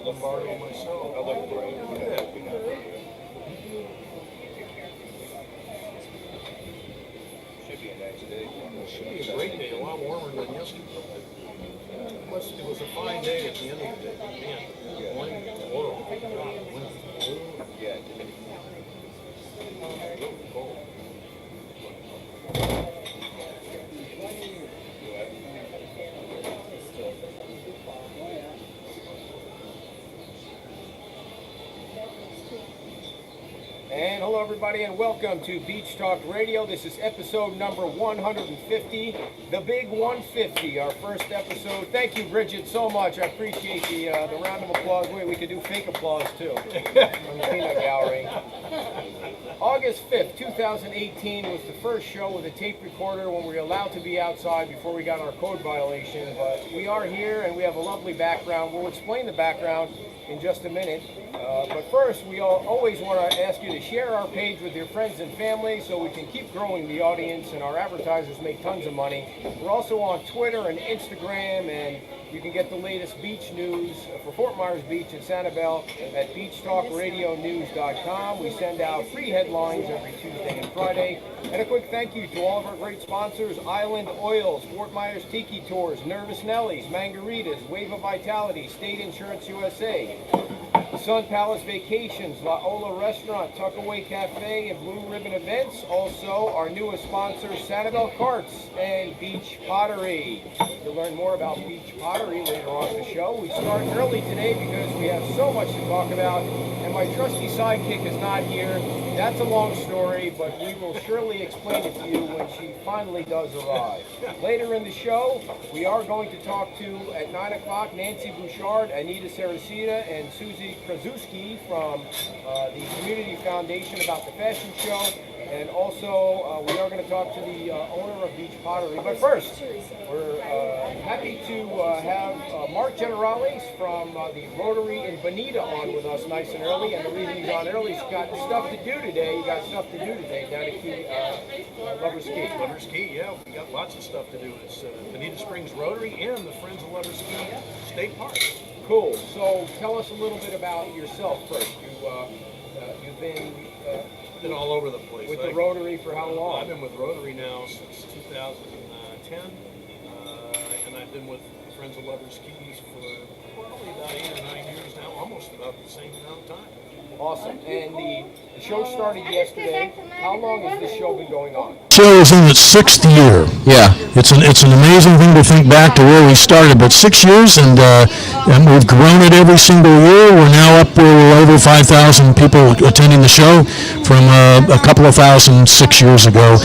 Lombardo myself. I look great. Should be a nice day. Should be a great day. A lot warmer than yesterday. It was a fine day at the end of the day. Man, the morning was horrible. Yeah, it did. Cold. And hello everybody and welcome to Beach Talk Radio. This is episode number 150, the big 150, our first episode. Thank you, Bridget, so much. I appreciate the round of applause. Wait, we could do fake applause too from the peanut gallery. August 5th, 2018 was the first show with a tape recorder when we were allowed to be outside before we got our code violation. But we are here and we have a lovely background. We'll explain the background in just a minute. But first, we always want to ask you to share our page with your friends and family so we can keep growing the audience and our advertisers make tons of money. We're also on Twitter and Instagram, and you can get the latest beach news for Fort Myers Beach and Sanibel at beachtalkradionews.com. We send out free headlines every Tuesday and Friday. And a quick thank you to all of our great sponsors: Island Oils, Fort Myers Tiki Tours, Nervous Nellies, Mangaritas, Wave of Vitality, State Insurance USA, Sun Palace Vacations, La Ola Restaurant, Tuckaway Cafe, and Blue Ribbon Events. Also, our newest sponsors, Sanibel Carts and Beach Pottery. You'll learn more about Beach Pottery later on in the show. We start early today because we have so much to talk about, and my trusty sidekick is not here. That's a long story, but we will surely explain it to you when she finally does arrive. Later in the show, we are going to talk to, at 9 o'clock, Nancy Bouchard, Anita Saracita, and Susie Krasuski from the Community Foundation about the fashion show. And also, we are going to talk to the owner of Beach Pottery. But first, we're happy to have Mark Generales from the Rotary in Bonita on with us nice and early. And the reason he's on early, he's got stuff to do today. You got stuff to do today down at Lover's Key. Lover's Key, yeah. We got lots of stuff to do. It's Bonita Springs Rotary and the Friends of Lover's Key State Park. Cool. So tell us a little bit about yourself first. You've been all over the place. With the Rotary for how long? I've been with Rotary now since 2010, and I've been with Friends of Lover's Keys for probably about 8 or 9 years now, almost about the same amount of time. Awesome. And the show started yesterday. How long has this show been going on? Show is in its 6th year. Yeah. It's an amazing thing to think back to where we started, but 6 years, and we've grown it every single year. We're now up where we're over 5,000 people attending the show from a couple of thousand 6 years ago.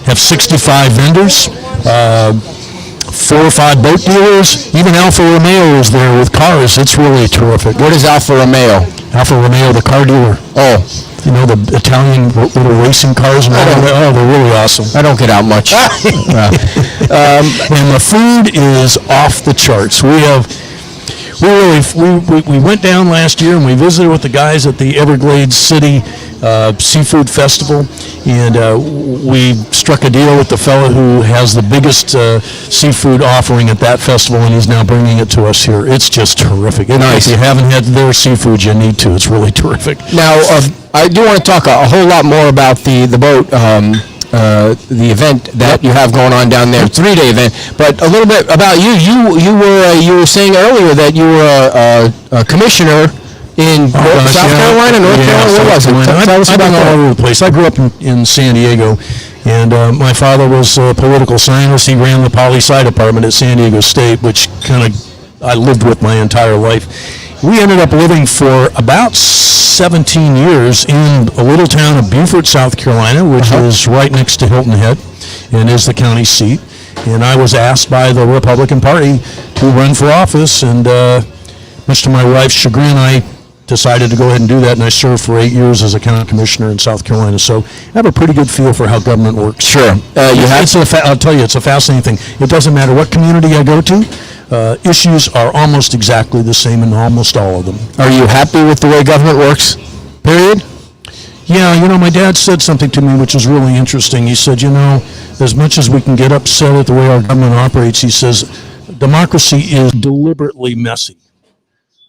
Have 65 vendors, 4 or 5 boat dealers. Even Alfa Romeo is there with cars. It's really terrific. What is Alfa Romeo? Alfa Romeo, the car dealer. Oh. You know, the Italian little racing cars? They're really awesome. I don't get out much. And the food is off the charts. We went down last year and we visited with the guys at the Everglades City Seafood Festival, and we struck a deal with the fellow who has the biggest seafood offering at that festival, and he's now bringing it to us here. It's just terrific. Nice. If you haven't had their seafood, you need to. It's really terrific. Now, I do want to talk a whole lot more about the boat, the event that you have going on down there, 3-day event. But a little bit about you. You were saying earlier that you were a commissioner in South Carolina, North Carolina. What was it? Tell us I've about been all that. over the place. I grew up in San Diego, and my father was a political scientist. He ran the poli-sci department at San Diego State, which I lived with my entire life. We ended up living for about 17 years in a little town of Beaufort, South Carolina, which is right next to Hilton Head and is the county seat. And I was asked by the Republican Party to run for office, and much to my wife's chagrin, I decided to go ahead and do that, and I served for 8 years as a county commissioner in South Carolina. So I have a pretty good feel for how government works. Sure. I'll tell you, it's a fascinating thing. It doesn't matter what community I go to. Issues are almost exactly the same in almost all of them. Are you happy with the way government works, period? Yeah, my dad said something to me which is really interesting. He said, as much as we can get upset at the way our government operates, he says, democracy is deliberately messy.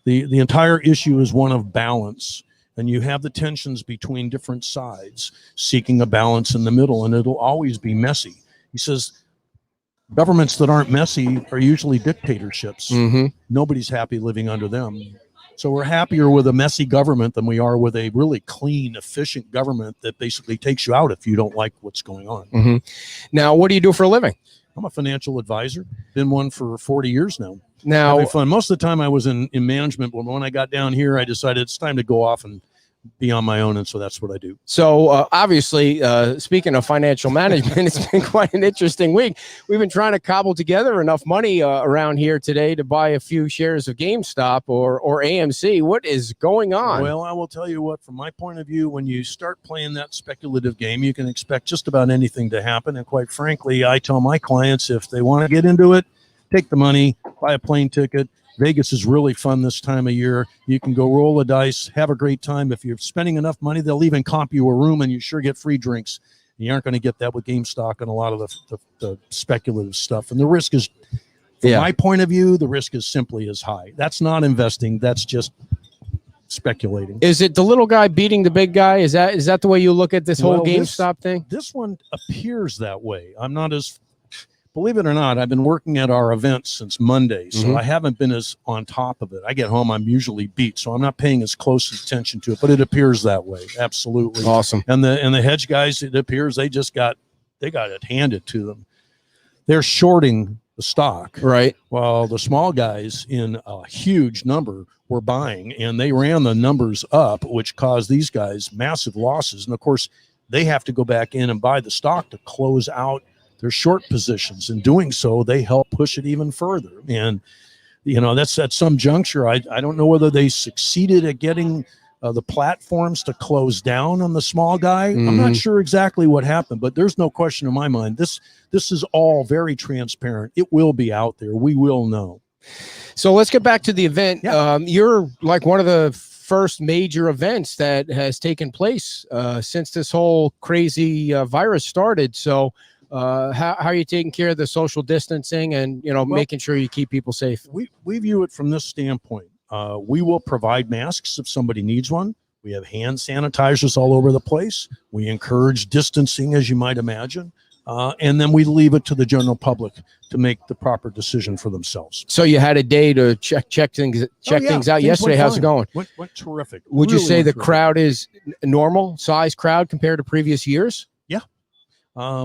The entire issue is one of balance, and you have the tensions between different sides seeking a balance in the middle, and it'll always be messy. He says governments that aren't messy are usually dictatorships. Nobody's happy living under them. So we're happier with a messy government than we are with a really clean, efficient government that basically takes you out if you don't like what's going on. Now, what do you do for a living? I'm a financial advisor. Been one for 40 years now. Now, Having fun. Most of the time I was in management, but when I got down here, I decided it's time to go off and be on my own, and so that's what I do. so obviously, speaking of financial management, it's been quite an interesting week. We've been trying to cobble together enough money around here today to buy a few shares of GameStop or AMC. What is going on? Well, I will tell you what, from my point of view, when you start playing that speculative game, you can expect just about anything to happen. And quite frankly, I tell my clients, if they want to get into it, take the money, buy a plane ticket. Vegas is really fun this time of year. You can go roll the dice, have a great time. If you're spending enough money, they'll even comp you a room, and you sure get free drinks. You aren't going to get that with GameStop and a lot of the speculative stuff. And the risk is, from my point of view, the risk is simply as high. That's not investing. That's just speculating. Is it the little guy beating the big guy? Is that the way you look at this whole GameStop thing? This one appears that way. I'm not as... Believe it or not, I've been working at our events since Monday, so I haven't been as on top of it. I get home, I'm usually beat, so I'm not paying as close attention to it, but it appears that way. Absolutely. Awesome. And the hedge guys, it appears they got it handed to them. They're shorting the stock. Right. While the small guys in a huge number were buying, and they ran the numbers up, which caused these guys massive losses. And of course, they have to go back in and buy the stock to close out their short positions. In doing so, they help push it even further. And, that's at some juncture. I don't know whether they succeeded at getting the platforms to close down on the small guy. I'm not sure exactly what happened, but there's no question in my mind. This is all very transparent. It will be out there. We will know. So let's get back to the event. Yeah. You're like one of the first major events that has taken place since this whole crazy virus started. So how are you taking care of the social distancing and making sure you keep people safe? We view it from this standpoint. We will provide masks if somebody needs one. We have hand sanitizers all over the place. We encourage distancing, as you might imagine, and then we leave it to the general public to make the proper decision for themselves. So you had a day to check things out yesterday. How's it going? Went terrific. Would you say the crowd is normal size crowd compared to previous years?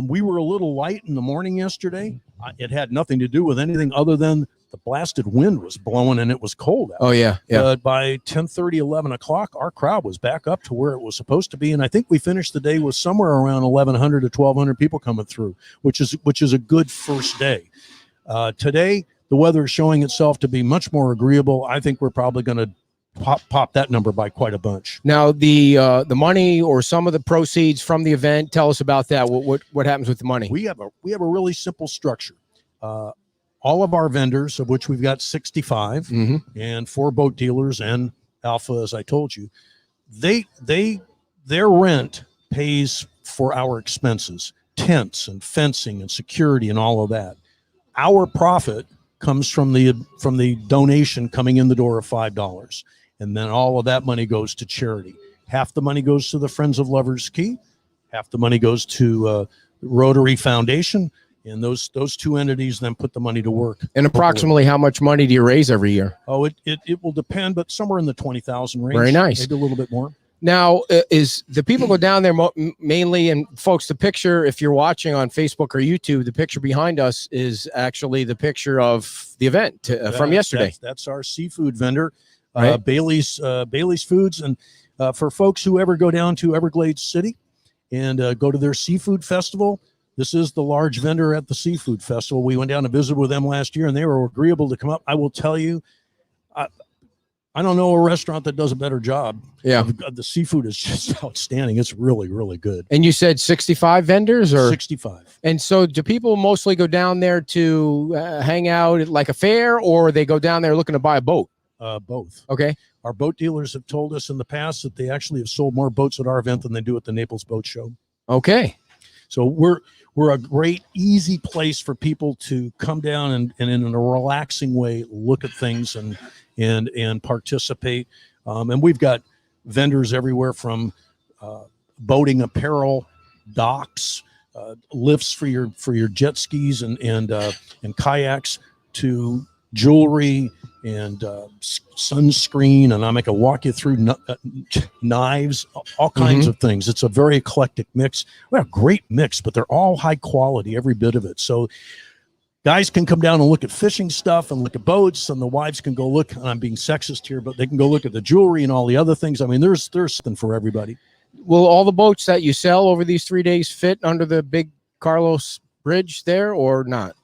We were a little light in the morning yesterday. It had nothing to do with anything other than the blasted wind was blowing and it was cold out. Oh, yeah. But by 10:30, 11 o'clock, our crowd was back up to where it was supposed to be. And I think we finished the day with somewhere around 1,100 to 1,200 people coming through, which is a good first day. Today, the weather is showing itself to be much more agreeable. I think we're probably going to pop that number by quite a bunch. Now, the money or some of the proceeds from the event, tell us about that. What happens with the money? We have a really simple structure. All of our vendors, of which we've got 65, and 4 boat dealers and Alpha, as I told you, their rent pays for our expenses, tents and fencing and security and all of that. Our profit comes from the donation coming in the door of $5. And then all of that money goes to charity. Half the money goes to the Friends of Lovers Key. Half the money goes to Rotary Foundation. And those two entities then put the money to work. And approximately how much money do you raise every year? Oh, it will depend, but somewhere in the 20,000 range. Very nice. Maybe a little bit more. Now, is the people go down there mainly, and folks, the picture, if you're watching on Facebook or YouTube, the picture behind us is actually the picture of the event from yesterday. That's our seafood vendor, right? Bailey's Foods. And for folks who ever go down to Everglades City and go to their seafood festival, this is the large vendor at the seafood festival. We went down and visited with them last year, and they were agreeable to come up. I will tell you, I don't know a restaurant that does a better job. Yeah. The seafood is just outstanding. It's really, really good. And you said 65 vendors or 65. And so do people mostly go down there to hang out at like a fair, or they go down there looking to buy a boat? Both. Okay. Our boat dealers have told us in the past that they actually have sold more boats at our event than they do at the Naples Boat Show. Okay. So we're a great, easy place for people to come down and in a relaxing way look at things and participate. And we've got vendors everywhere from boating apparel, docks, lifts for your jet skis and kayaks, to jewelry and sunscreen, and I can walk you through knives, all kinds of things. It's a very eclectic mix. We have a great mix, but they're all high quality, every bit of it. So guys can come down and look at fishing stuff and look at boats, and the wives can go look, and I'm being sexist here, but they can go look at the jewelry and all the other things. I mean, there's something for everybody. Will all the boats that you sell over these 3 days fit under the big Carlos Bridge there or not?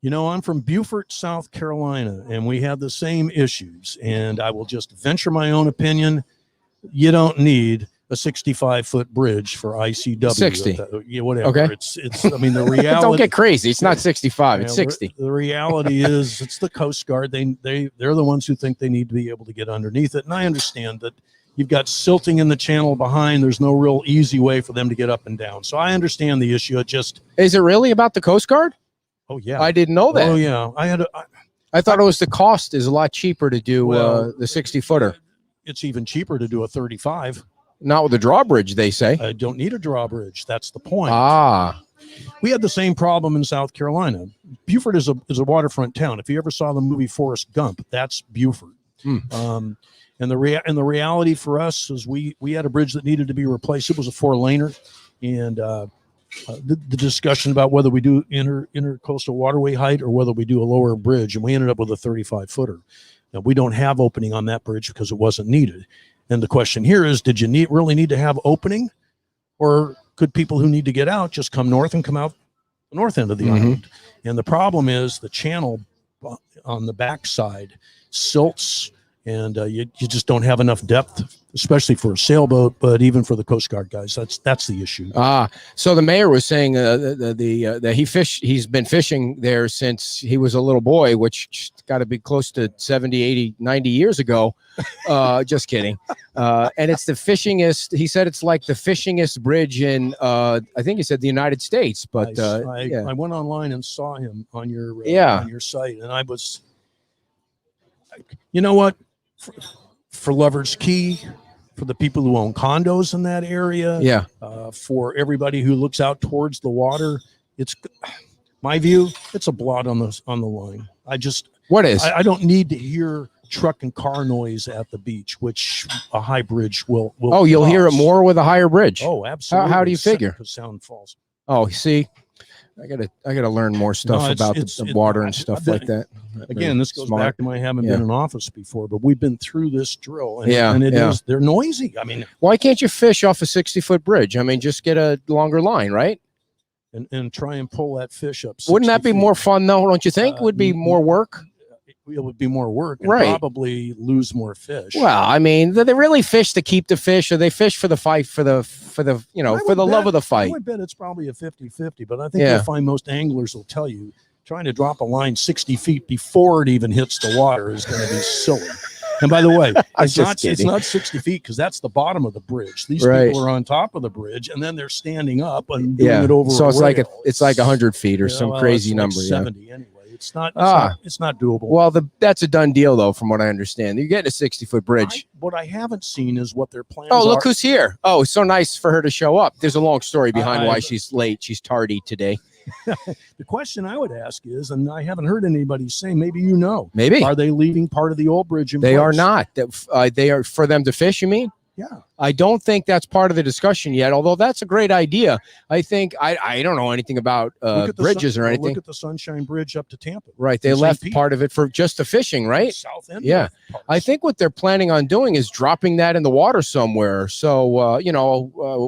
You know, I'm from Beaufort, South Carolina, and we have the same issues. And I will just venture my own opinion. You don't need a 65-foot bridge for ICW. 60. Yeah, whatever. Okay. It's. I mean, the reality. Don't get crazy. It's not 65. It's Yeah, 60. The reality is, it's the Coast Guard. They're the ones who think they need to be able to get underneath it. And I understand that you've got silting in the channel behind. There's no real easy way for them to get up and down. So I understand the issue. It just. Is it really about the Coast Guard? Oh yeah. I didn't know that. Oh yeah. I thought it was the cost is a lot cheaper to do the 60-footer. It's even cheaper to do a 35. Not with the drawbridge, they say. I don't need a drawbridge. That's the point. Ah, We had the same problem in South Carolina. Beaufort is a waterfront town. If you ever saw the movie Forrest Gump, that's Beaufort. And the reality for us is we had a bridge that needed to be replaced. It was a 4-laner, and the discussion about whether we do intercoastal waterway height or whether we do a lower bridge, and we ended up with a 35-footer. Now, we don't have opening on that bridge because it wasn't needed. And the question here is, did you really need to have opening, or could people who need to get out just come north and come out the north end of the island? And the problem is the channel on the backside silts, and you just don't have enough depth, especially for a sailboat, but even for the Coast Guard guys. That's the issue. So the mayor was saying that he's been fishing there since he was a little boy, which got to be close to 70, 80, 90 years ago. Just kidding. And it's the fishingest. He said it's like the fishingest bridge in, I think he said the United States. But I went online and saw him on your site, and I was, you know what? For Lover's Key, for the people who own condos in that area, for everybody who looks out towards the water, it's my view. It's a blot on the line. I don't need to hear truck and car noise at the beach, which a high bridge will. Oh, you'll hear it more with a higher bridge. Oh, absolutely. How do you figure? Sound falls. Oh, see, I gotta learn more stuff about the water and stuff like that. Again, this goes back to my having been in office before, but we've been through this drill, and, they're noisy. I mean, why can't you fish off a 60-foot bridge? I mean, just get a longer line, right? And try and pull that fish up. Wouldn't that be more fun, though? Don't you think? It would be more work. It would be more work, and right? Probably lose more fish. Well, I mean, do they really fish to keep the fish, or they fish for the fight, for the love of the fight? I would bet it's probably a 50-50, but I think you'll find most anglers will tell you trying to drop a line 60 feet before it even hits the water is going to be silly. And by the way, it's not 60 feet because that's the bottom of the bridge. These people are on top of the bridge, and then they're standing up and doing it over. So it's rail. It's like 100 feet or some crazy number. 70 anyway. It's not doable. Well, that's a done deal, though, from what I understand. You're getting a 60-foot bridge. What I haven't seen is what their plans are. Oh, look who's here. Oh, it's so nice for her to show up. There's a long story behind why she's late. She's tardy today. The question I would ask is, and I haven't heard anybody say, maybe maybe, are they leaving part of the old bridge in They place? are not. They are for them to fish, you mean? Yeah. I don't think that's part of the discussion yet, although that's a great idea. I think I don't know anything about bridges or anything. Look at the Sunshine Bridge up to Tampa. Right. They left part of it for just the fishing, right? South end. Yeah. I think what they're planning on doing is dropping that in the water somewhere. So,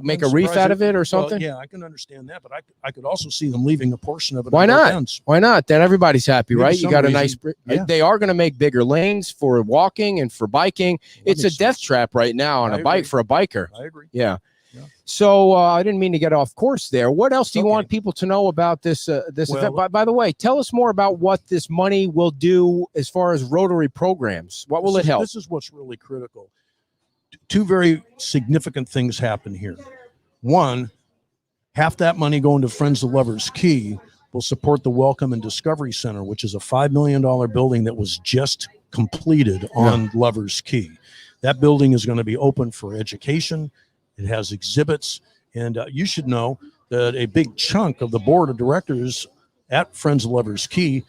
make a reef out of it or something. Well, yeah, I can understand that, but I could also see them leaving a portion of it. Why not? Why not? Then everybody's happy, right? You got a nice bridge. Yeah. They are going to make bigger lanes for walking and for biking. It's a death trap right now on a bike for a biker. I agree. Yeah. So I didn't mean to get off course there. What else do you want people to know about this event? By the way, tell us more about what this money will do as far as Rotary programs. What will it help? This is what's really critical. Two very significant things happen here. One, Half that money going to Friends of Lovers Key will support the Welcome and Discovery Center, which is a $5 million building that was just completed on Lovers Key. That building is going to be open for education. It has exhibits. And you should know that a big chunk of the board of directors at Friends of Lovers Key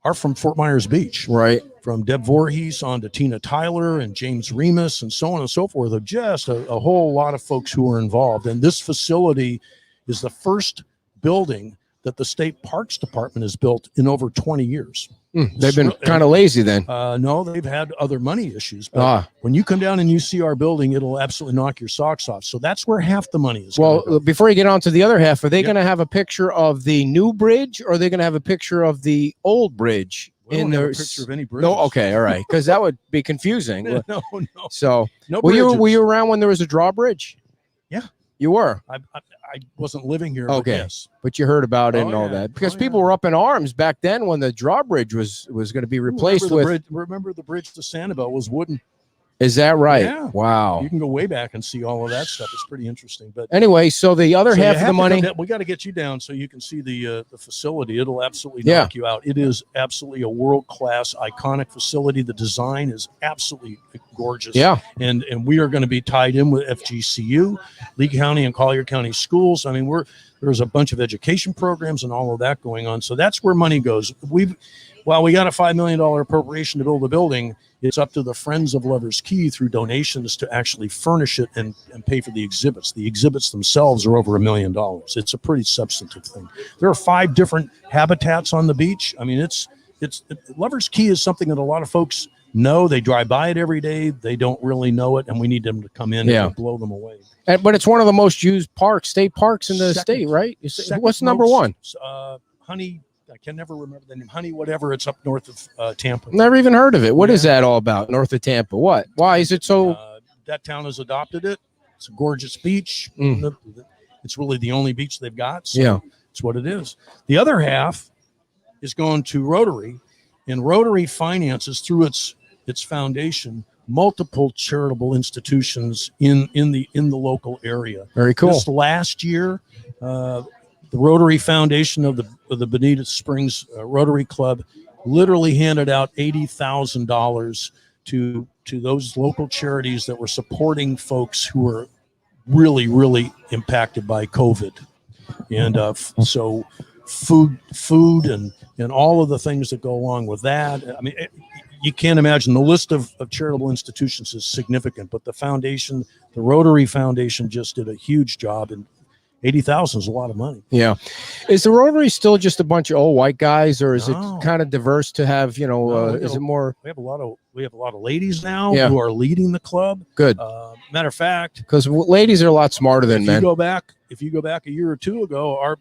are from Fort Myers Beach. Right. From Deb Voorhees on to Tina Tyler and James Remus and so on and so forth. Of just a whole lot of folks who are involved. And this facility is the first building that the State Parks Department has built in over 20 years. They've been kind of lazy then. No, they've had other money issues. But when you come down and you see our building, it'll absolutely knock your socks off. So that's where half the money is. Well, before you get on to the other half, are they going to have a picture of the new bridge, or are they going to have a picture of the old bridge? We don't have a picture of any bridges. No, okay, all right, because that would be confusing. No. So, No were bridges. you around when there was a drawbridge? Yeah. You were. I wasn't living here. Okay. But yes. But you heard about it and all yeah. that, because Oh, people yeah. were up in arms back then when the drawbridge was going to be replaced with. Remember the bridge to Sanibel was wooden. Is that right? Yeah. Wow. You can go way back and see all of that stuff. It's pretty interesting. But Anyway, so the other so you half of have the to money. come down- we got to get you down so you can see the facility. It'll absolutely Yeah. knock you out. It is absolutely a world-class, iconic facility. The design is absolutely gorgeous. Yeah. And we are going to be tied in with FGCU, Lee County and Collier County schools. I mean, there's a bunch of education programs and all of that going on. So that's where money goes. While we got a $5 million appropriation to build a building, it's up to the Friends of Lovers Key through donations to actually furnish it and pay for the exhibits. The exhibits themselves are over $1 million. It's a pretty substantive thing. There are 5 different habitats on the beach. I mean, it's Lovers Key is something that a lot of folks know. They drive by it every day. They don't really know it, and we need them to come in and blow them away. But it's one of the most used state parks in the state, right? What's number one? Honey. I can never remember the name. Honey, whatever. It's up north of Tampa. Never even heard of it. What is that all about? North of Tampa. What? Why is it so? That town has adopted it. It's a gorgeous beach. It's really the only beach they've got. So it's what it is. The other half is going to Rotary, and Rotary finances through its foundation multiple charitable institutions in the local area. Very cool. This last year, the Rotary Foundation of the Bonita Springs Rotary Club literally handed out $80,000 to those local charities that were supporting folks who were really, really impacted by COVID. And so food and all of the things that go along with that. I mean, you can't imagine. The list of charitable institutions is significant, but the foundation, the Rotary Foundation, just did a huge job, and 80,000 is a lot of money. Yeah. Is the Rotary still just a bunch of old white guys, or is it kind of diverse to have, is it more? We have a lot of ladies now Yeah. who are leading the club. Good. Matter of fact, Because ladies are a lot smarter than men. if you go back a year or two ago, our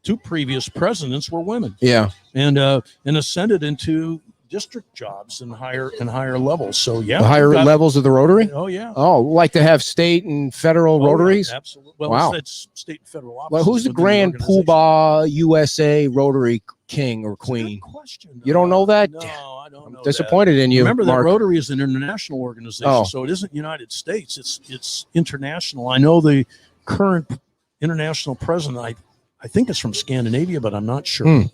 2 previous presidents were women. Yeah. And ascended into district jobs and higher levels. So yeah, The higher levels of the Rotary? Oh yeah. Oh, like to have state and federal Rotaries? Yeah, absolutely. Well, Wow. it's state and federal offices. Well, who's the within Grand organization. Poobah USA Rotary King or That's a Queen? good question. You don't know that? No, I don't know. Disappointed in you, Remember that Mark. Rotary is an international organization, Oh. so it isn't United States. It's international. I know the current international president. I think it's from Scandinavia, but I'm not sure.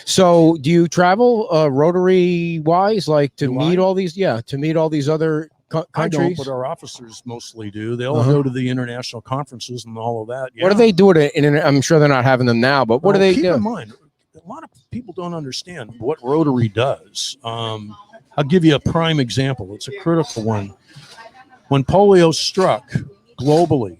So, do you travel Rotary wise, like to Do meet I? all these? Yeah, to meet all these other I don't, countries. but our officers mostly do. They all go to the international conferences and all of that. Yeah. What do they do at I'm sure they're not having them now, but what do they keep do? in mind? A lot of people don't understand what Rotary does. I'll give you a prime example. It's a critical one. When polio struck globally,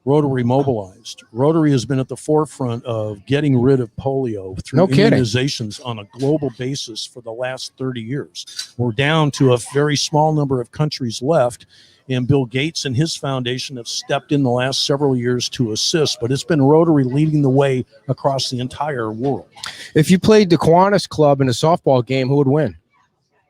Rotary mobilized. Rotary has been at the forefront of getting rid of polio through No kidding. immunizations on a global basis for the last 30 years. We're down to a very small number of countries left, and Bill Gates and his foundation have stepped in the last several years to assist, but it's been Rotary leading the way across the entire world. If you played the Kiwanis Club in a softball game, who would win?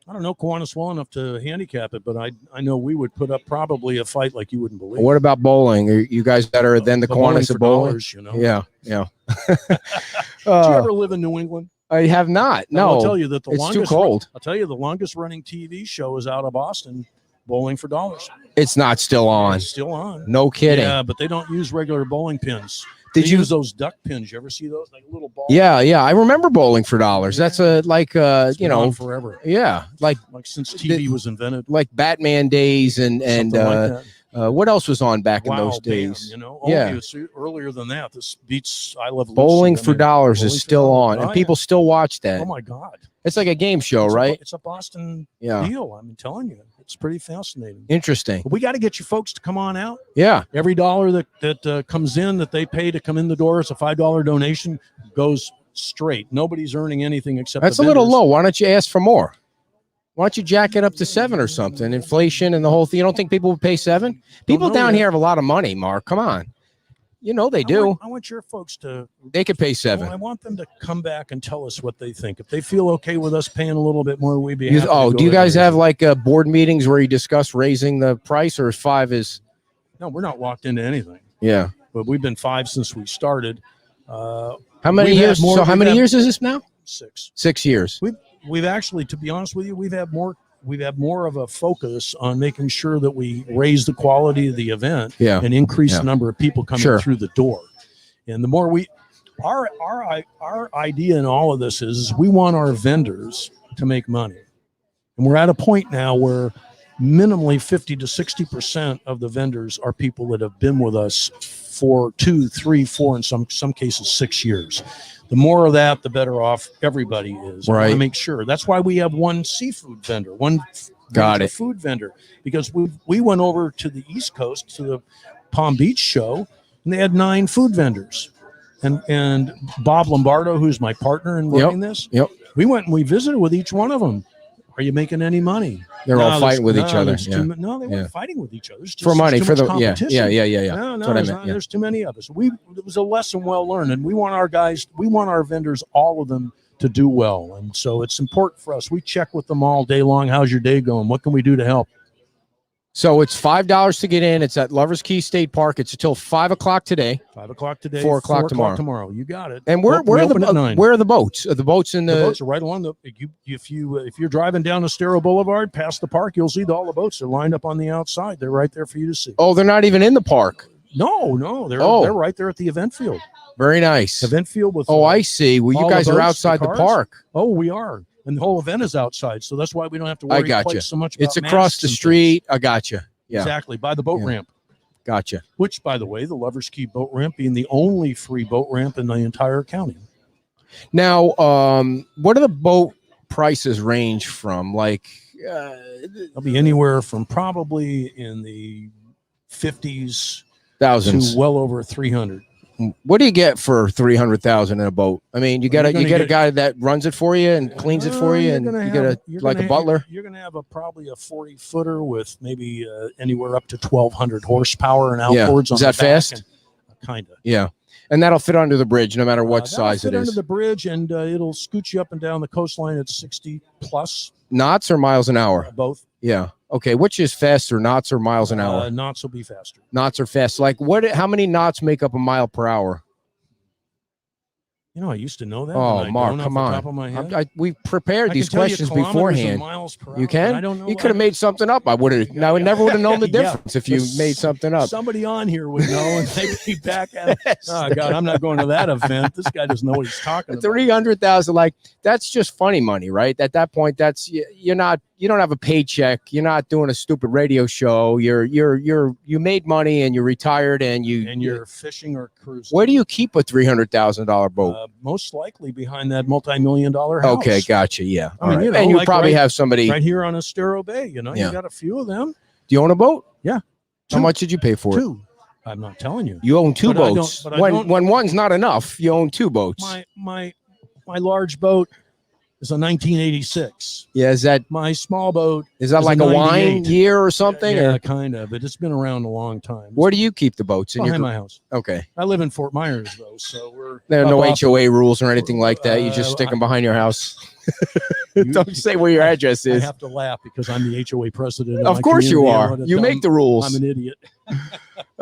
I don't know Kiwanis well enough to handicap it, but I know we would put up probably a fight like you wouldn't believe. What about bowling? Are you guys better than the Kiwanis for of bowling? dollars, you know? Yeah, yeah. Did you ever live in New England? I have not. No, I'll tell you that the it's longest too cold. I'll tell you the longest running TV show is out of Boston, Bowling for Dollars. It's not still on. It's still on. No kidding. Yeah, but they don't use regular bowling pins. Did you use those duck pins? You ever see those? Like a little ball. Yeah, I remember bowling for dollars. That's It's you been on know, forever. yeah, like Since TV was invented. like Batman days and Something like that. what else was on back in Wow, those bam, days? you know, Yeah. it's earlier than that. This beats I Love Lucy. Bowling I for mean, dollars Bowling is for still Dollars. on, and Oh, people still watch that. Oh my God, It's like a game show, right? It's a Boston Yeah. deal. I'm telling you, it's pretty fascinating. Interesting. But we got to get you folks to come on out. Yeah. Every dollar that comes in that they pay to come in the door, it's a $5 donation, goes straight. Nobody's earning anything except That's the a little vendors. low. Why don't you ask for more? Why don't you jack it up to 7 or something? Inflation and the whole thing. You don't think people would pay 7? People know down yet. here have a lot of money, Mark. Come on. You know they do. I want your folks to. They could pay 7. I want them to come back and tell us what they think. If they feel okay with us paying a little bit more, we'd be happy. Do you guys have like board meetings where you discuss raising the price, or is 5 is? No, we're not locked into anything. Yeah. But we've been 5 since we started. How many we've had years? more- So how we've many had- years is this now? 6. 6 years. We've actually, to be honest with you, we've had more of a focus on making sure that we raise the quality of the event and increase the number of people coming through the door. And the more our idea in all of this is we want our vendors to make money. And we're at a point now where minimally 50 to 60% of the vendors are people that have been with us for 2, 3, 4, in some cases 6 years. The more of that, the better off everybody is. I want to make sure. That's why we have one seafood vendor, one food vendor, because we went over to the East Coast to the Palm Beach show, and they had 9 food vendors. And Bob Lombardo, who's my partner in running this, we went and we visited with each one of them. Are you making any money? They're all fighting with each other. No, they weren't fighting with each other. For money, for the competition. yeah. No, That's what I there's, meant. there's too many of us. It was a lesson well learned, and we want our vendors, all of them, to do well. And so it's important for us. We check with them all day long. How's your day going? What can we do to help? So it's $5 to get in. It's at Lovers Key State Park. It's until 5 o'clock today. 5 o'clock today. 4 o'clock tomorrow. Tomorrow, you got it. And where are the boats? Are the boats in the boats are right along the. If you're driving down Estero Boulevard past the park, you'll see all the boats are lined up on the outside. They're right there for you to see. Oh, they're not even in the park. No, they're right there at the event field. Very nice. Event field with. I see. Well, you guys are outside the park. Oh, we are. And the whole event is outside, so that's why we don't have to worry quite so much about it's across the street. I gotcha. Yeah. Exactly, by the boat ramp. Gotcha. Which, by the way, the Lovers Key boat ramp being the only free boat ramp in the entire county. Now, what do the boat prices range from? Like, they'll be anywhere from probably in the 50s thousands to well over 300. What do you get for 300,000 in a boat? I mean, you get a guy that runs it for you and cleans it for you, and you get a butler. You're going to have probably a 40-footer with maybe anywhere up to 1,200 horsepower and outboards. Is that fast? Kind of. Yeah, and that'll fit under the bridge no matter what size it is. Under the bridge, and it'll scoot you up and down the coastline at 60 plus. Knots or miles an hour? Both. Yeah. Okay. Which is faster, knots or miles an hour? Knots will be faster. Knots are fast. Like what? How many knots make up a mile per hour? You know, I used to know that. Oh, Mark, come on. We prepared these questions beforehand. You can? I don't know. You could have made something up. I would have. I never would have known the difference if you made something up. Somebody on here would know, and they'd be back at it. Oh God, I'm not going to that event. This guy doesn't know what he's talking about. 300,000, like that's just funny money, right? At that point, that's you're not. You don't have a paycheck. You're not doing a stupid radio show. You made money and you retired and you're fishing or cruising. Where do you keep a $300,000 boat? Most likely behind that multi-million-dollar house. Okay, gotcha. Yeah, I mean, and you probably have somebody right here on Estero Bay. You got a few of them. Do you own a boat? Yeah. How much did you pay for it? 2. I'm not telling you. You own 2 boats. When one's not enough, you own 2 boats. My large boat is a 1986. Yeah, is that my small boat? Is that like a wine year or something? Yeah, kind of. But it's been around a long time. Where do you keep the boats? Behind my house. Okay. I live in Fort Myers though, so there are no HOA rules or anything like that. You just stick them behind your house. Don't say where your address I is. have to laugh because I'm the HOA president. Of my course you community. are. I'm not a You make dumb- the rules. I'm an idiot.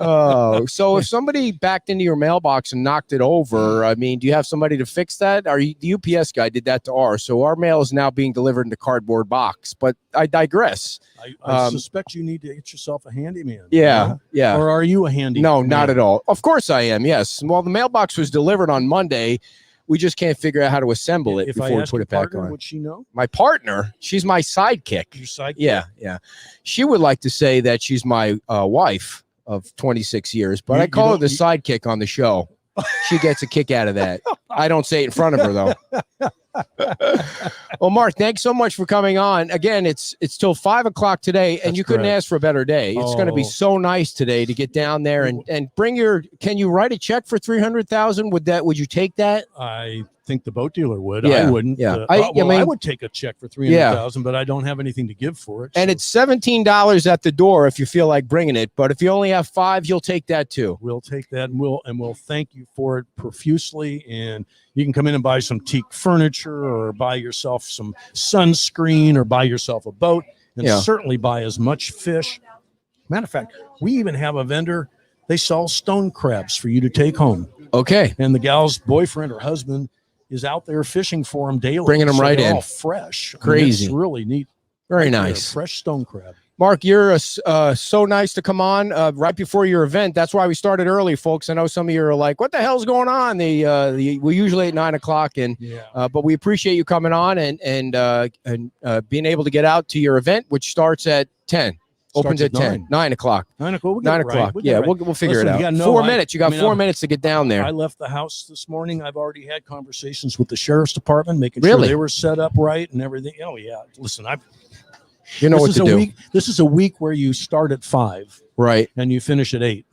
Oh, so if somebody backed into your mailbox and knocked it over, I mean, do you have somebody to fix that? The UPS guy did that to ours, so our mail is now being delivered in a cardboard box. But I digress. I suspect you need to get yourself a handyman. Yeah, no? yeah. Or are you a handyman? No, not at all. Of course I am. Yes. Well, the mailbox was delivered on Monday. We just can't figure out how to assemble it If before I we asked put your it back partner, on. would she know? My partner, she's my sidekick. Your sidekick? Yeah, yeah. She would like to say that she's my wife of 26 years, but You- I you call her don't- the sidekick on the show. She gets a kick out of that. I don't say it in front of her though. Well, Mark, thanks so much for coming on. Again, it's till 5 o'clock today, and That's you couldn't correct. ask for a better day. It's going to be Oh. so nice today to get down there and bring your. Can you write a check for 300,000? Would you take that? I think the boat dealer would. Yeah, I wouldn't. yeah. I mean- would take a check for 300,000, but I don't have anything to give for it. And so it's $17 at the door if you feel like bringing it. But if you only have 5, you'll take that too. we'll take that and we'll thank you for it profusely. And you can come in and buy some teak furniture, or buy yourself some sunscreen, or buy yourself a boat, and Yeah. certainly buy as much fish. Matter of fact, we even have a vendor. They sell stone crabs for you to take home. Okay. And the gal's boyfriend or husband is out there fishing for them daily, Bringing 'em so right they're in. all fresh. I mean, Crazy. it's really neat. Very Right there, nice. fresh stone crab. Mark, you're so nice to come on right before your event. That's why we started early, folks. I know some of you are like, "What the hell's going on?" We usually at 9 o'clock, and Yeah. but we appreciate you coming on and being able to get out to your event, which starts at 10. Opens at Starts at 10, 9 o'clock. 9 o'clock. We'll get 9 it right. o'clock. We'll get Yeah, it right. we'll figure Listen, it you out. gotta know, 4 I- minutes. You got I mean, 4 minutes to get down there. I left the house this morning. I've already had conversations with the sheriff's department, making Really? sure they were set up right and everything. Oh yeah. Listen, You know what to do. This is a week where you start at 5 Right. and you finish at 8.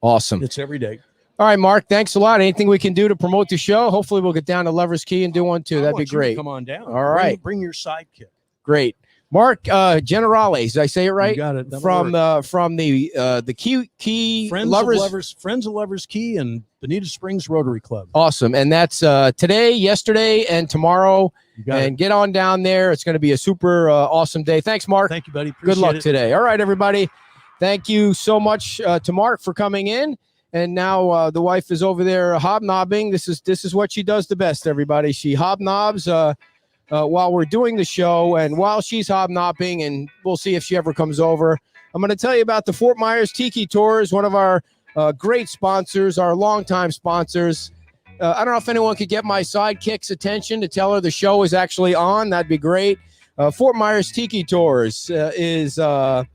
Awesome. It's every day. All right, Mark, thanks a lot. Anything we can do to promote the show? Hopefully we'll get down to Lovers Key and do one too. I That'd want be you to great. Come on down. All right. Bring your sidekick. Great. Mark Generales, did I say it right? You got it. That'll From work. the Key Friends of Lovers Key and Bonita Springs Rotary Club. Awesome. And that's today, yesterday, and tomorrow. You got And get on down there. It's going to be a super awesome day. Thanks, Mark. it. Thank you, buddy. Good Appreciate luck it. today. All right, everybody. Thank you so much to Mark for coming in. And now the wife is over there hobnobbing. This is what she does the best, everybody. She hobnobs while we're doing the show, and while she's hobnobbing, and we'll see if she ever comes over. I'm going to tell you about the Fort Myers Tiki Tours, one of our great sponsors, our longtime sponsors. I don't know if anyone could get my sidekick's attention to tell her the show is actually on. That'd be great. Fort Myers Tiki Tours is the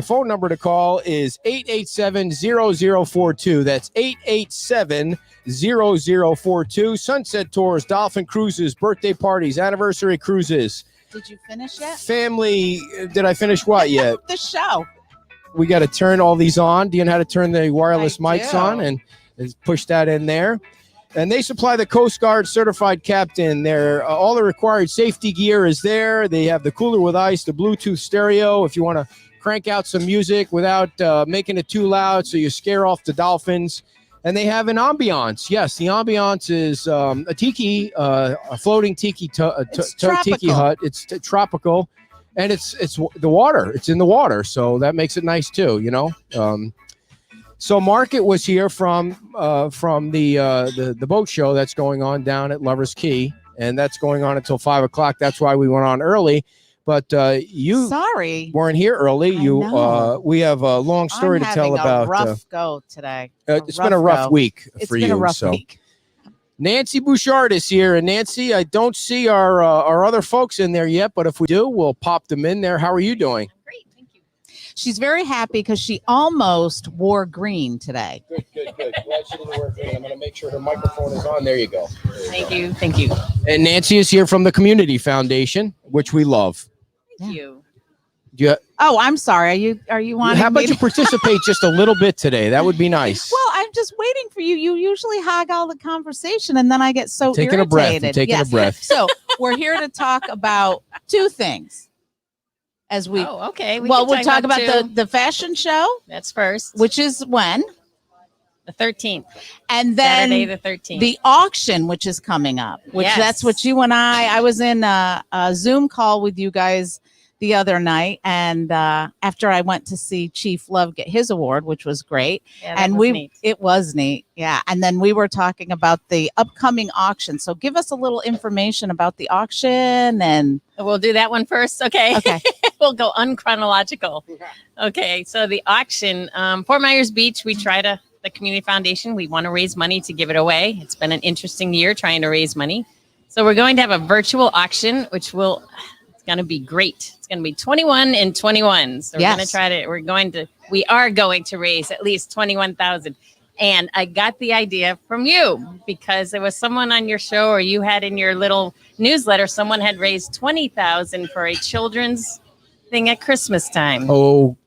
phone number to call is 887-0042. That's 887-0042. Sunset Tours, Dolphin Cruises, birthday parties, anniversary cruises. Did you finish yet? Family, did I finish what yet? The show. We got to turn all these on. Do you know how to turn the wireless I mics do. on and push that in there? And they supply the Coast Guard certified captain. There, all the required safety gear is there. They have the cooler with ice, the Bluetooth stereo. If you want to crank out some music without making it too loud, so you scare off the dolphins. And they have an ambiance. Yes, the ambiance is a tiki, a floating tiki, It's tiki tropical. hut. It's tropical, and it's the water. It's in the water, so that makes it nice too. You know. So Market was here from the boat show that's going on down at Lovers Key, and that's going on until 5 o'clock. That's why we went on early. But you Sorry. weren't here early. I You know. we have a long story I'm to tell having about. a rough go today. It's been a rough go. week It's for been you. a rough so week. Nancy Bouchard is here, and Nancy, I don't see our other folks in there yet, but if we do, we'll pop them in there. How are you doing? Great, thank you. She's very happy because she almost wore green today. Good. Glad she didn't wear green. I'm going to make sure her microphone is on. There you go. Thank you. Thank you. And Nancy is here from the Community Foundation, which we love. Thank you. Oh, I'm sorry. Are you wanting How about me you to- participate just a little bit today? That would be nice. Well, I'm just waiting for you. You usually hog all the conversation, and then I get so Taking a breath. I'm irritated. taking a Yes. breath. So we're here to talk about two things. As we okay. we'll talk about two. the fashion show, That's first. which is when The 13th. And then Saturday the 13th. the auction, which is coming up, which Yes. that's what you and I was in a Zoom call with you guys the other night. And after I went to see Chief Love get his award, which was great. Yeah, that And was neat. it was neat. Yeah. And then we were talking about the upcoming auction. So give us a little information about the auction and We'll do that one first. Okay. okay. We'll go unchronological. Okay. So the auction, Fort Myers Beach, the Community Foundation, we want to raise money to give it away. It's been an interesting year trying to raise money. So we're going to have a virtual auction, it's going to be great. It's going to be 21 and 21. So Yes. we are going to raise at least 21,000. And I got the idea from you because there was someone on your show or you had in your little newsletter, someone had raised 20,000 for a children's thing at Christmas time. Oh,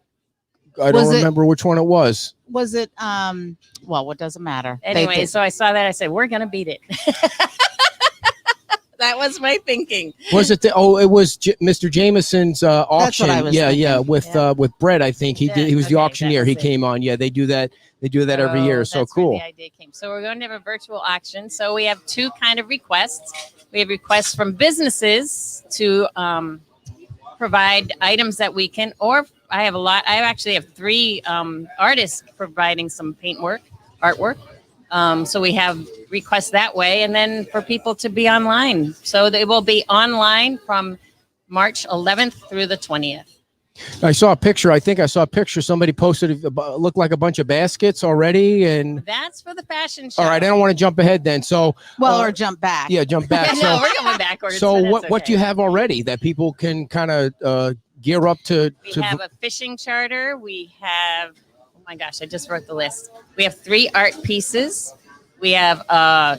I Was don't it- remember which one it was. Was it well, what doesn't matter. They Anyway, did. so I saw that. I said, we're going to beat it. That was my thinking. Was it? It was Mr. Jameson's auction. what I was thinking. With Brett. I think he Yeah, did. He was the okay, auctioneer. that He was it. came on. Yeah, they do that. They do that every year. So that's where cool. the idea came. So we're going to have a virtual auction. So we have two kind of requests. We have requests from businesses to provide items that we can, or I actually have three artists providing some artwork. So we have requests that way, and then for people to be online. So they will be online from March 11th through the 20th. I saw a picture. I think I saw a picture. Somebody posted. Looked like a bunch of baskets already. And That's for the fashion show. all right, I don't want to jump ahead then. So or jump back. yeah, jump back. No, So, we're going backwards. so but what that's what do you okay. have already that people can kind of gear up to? We have a fishing charter. We have, oh my gosh, I just wrote the list. We have 3 art pieces. We have a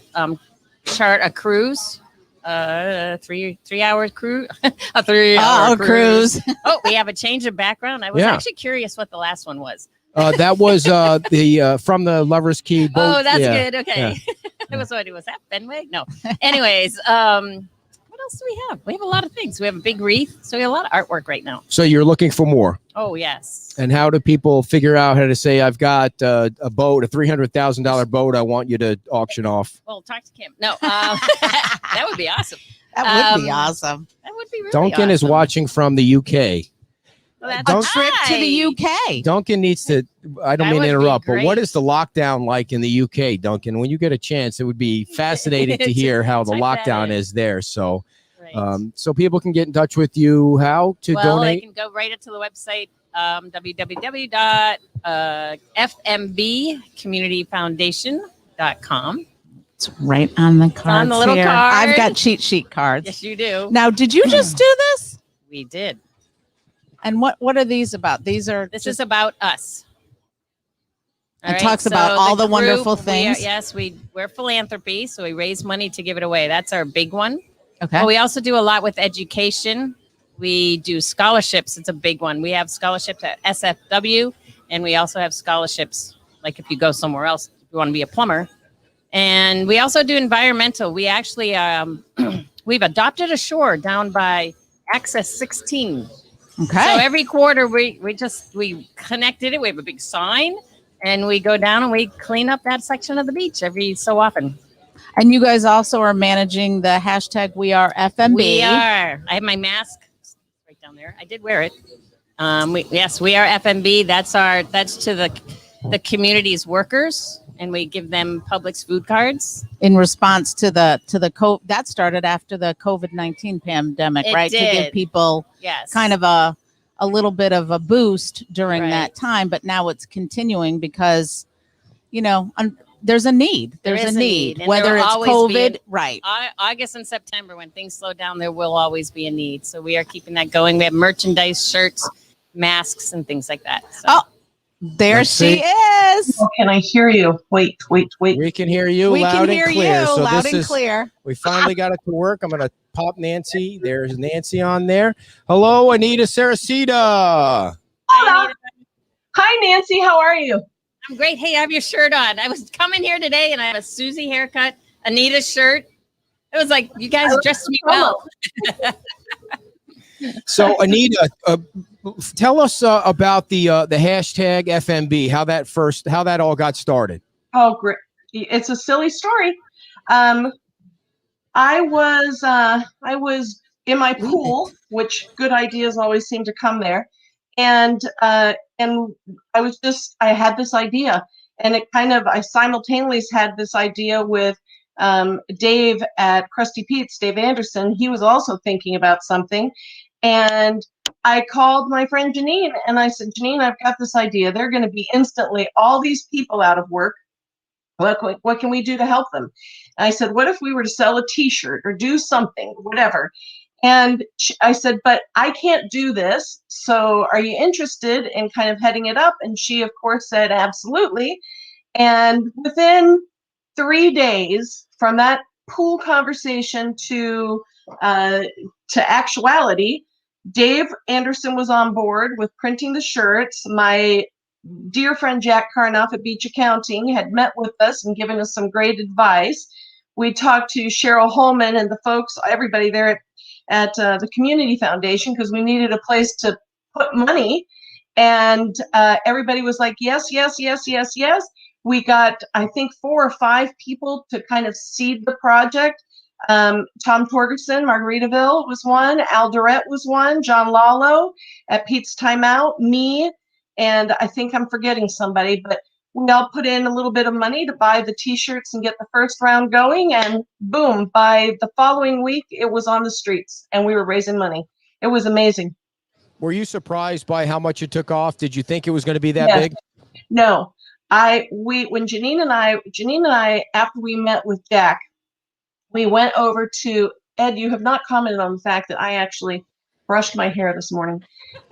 cruise, 3-hour cruise, a 3-hour cruise. Oh, we have a change of background. I was Yeah. actually curious what the last one was. That was the from the Lovers Key boat. Oh, that's Yeah. good. Okay. It was that Fenway? No. Anyways, what else do we have? We have a lot of things. We have a big wreath. So we have a lot of artwork right now. So you're looking for more. Oh, yes. And how do people figure out how to say, I've got a boat, a $300,000 boat I want you to auction off? Well, talk to Kim. No, that would be awesome. That would be Um, awesome. That would be really Duncan is awesome. watching from the UK. Well, that's Don't- Trip to the nice. UK. Duncan needs to, I don't That mean to would be interrupt, but what great. is the lockdown like in the UK, Duncan? When you get a chance, it would be fascinating to hear how the Type that lockdown in. is there. So, Right. so people can get in touch with you. How to Well, they donate? can go right into the website, www.fmbcommunityfoundation.com. It's right on the card. on the little card. I've got cheat sheet cards. Yes, you do. Now, did you just do this? We did. And what are these about? These are This is about us. It talks about all the wonderful we are- things. yes, we're philanthropy, so we raise money to give it away. That's our big one. okay. But we also do a lot with education. We do scholarships. It's a big one. We have scholarships at SFW, and we also have scholarships like if you go somewhere else, if you want to be a plumber. And we also do environmental. We actually we've adopted a shore down by Access 16. Okay. So every quarter we connected it. We have a big sign, and we go down and we clean up that section of the beach every so often. And you guys also are managing the hashtag We Are FMB. We are. I have my mask right down there. I did wear it. We are FMB. That's to the community's workers, and we give them Publix food cards. in response to the COVID. That started after the COVID-19 pandemic, It right? To give did. people Yes. kind of a little bit of a boost during that Right. time, but now it's continuing because, there's a need. There There's is a a need, need, and whether there will it's always be COVID, a- right? August and September, when things slow down, there will always be a need. So we are keeping that going. We have merchandise, shirts, masks, and things like that. So. Oh, there Let's she see. is. Oh, can I hear you? Wait. We can hear you We loud can hear and clear. you So loud this and is, clear. we finally got it to work. I'm going to pop Nancy. There's Nancy on there. Hello, Anita Saracita. Hello. Hi, Nancy. How are you? I'm great. Hey, I have your shirt on. I was coming here today and I have a Susie haircut, Anita's shirt. It was like, you guys dressed me well. So, Anita, tell us about the hashtag FMB. How that all got started. Oh, great. It's a silly story. Um, I was in my pool, which good ideas always seem to come there, and I had this idea, and I simultaneously had this idea with Dave at Krusty Pete's, Dave Anderson. He was also thinking about something, and I called my friend Janine, and I said, Janine, I've got this idea. They're going to be instantly all these people out of work. What can we do to help them? And I said, what if we were to sell a T-shirt or do something, whatever? And I said, but I can't do this. So are you interested in kind of heading it up? And she, of course, said, absolutely. And within 3 days from that pool conversation to actuality, Dave Anderson was on board with printing the shirts. My dear friend Jack Carnoff at Beach Accounting had met with us and given us some great advice. We talked to Cheryl Holman and the folks, everybody there at the Community Foundation, because we needed a place to put money. And everybody was like, yes, yes, yes, yes, yes. We got, I think, 4 or 5 people to kind of seed the project. Tom Torgerson, Margaritaville was one. Al Durrett was one. John Lalo at Pete's Timeout. Me. And I think I'm forgetting somebody, but we all put in a little bit of money to buy the T-shirts and get the first round going. And boom, by the following week, it was on the streets and we were raising money. It was amazing. Were you surprised by how much it took off? Did you think it was going to be that Yes. big? No, when Janine and I, after we met with Jack, we went over to Ed. You have not commented on the fact that I actually brushed my hair this morning.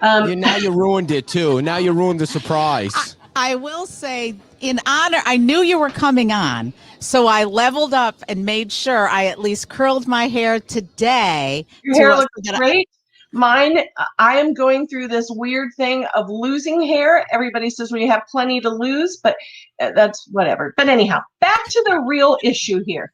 Now you ruined it too. Now you ruined the surprise. I will say, in honor, I knew you were coming on, so I leveled up and made sure I at least curled my hair today. Your hair looks great. Mine, I am going through this weird thing of losing hair. Everybody says we have plenty to lose, but that's whatever. But anyhow, back to the real issue here.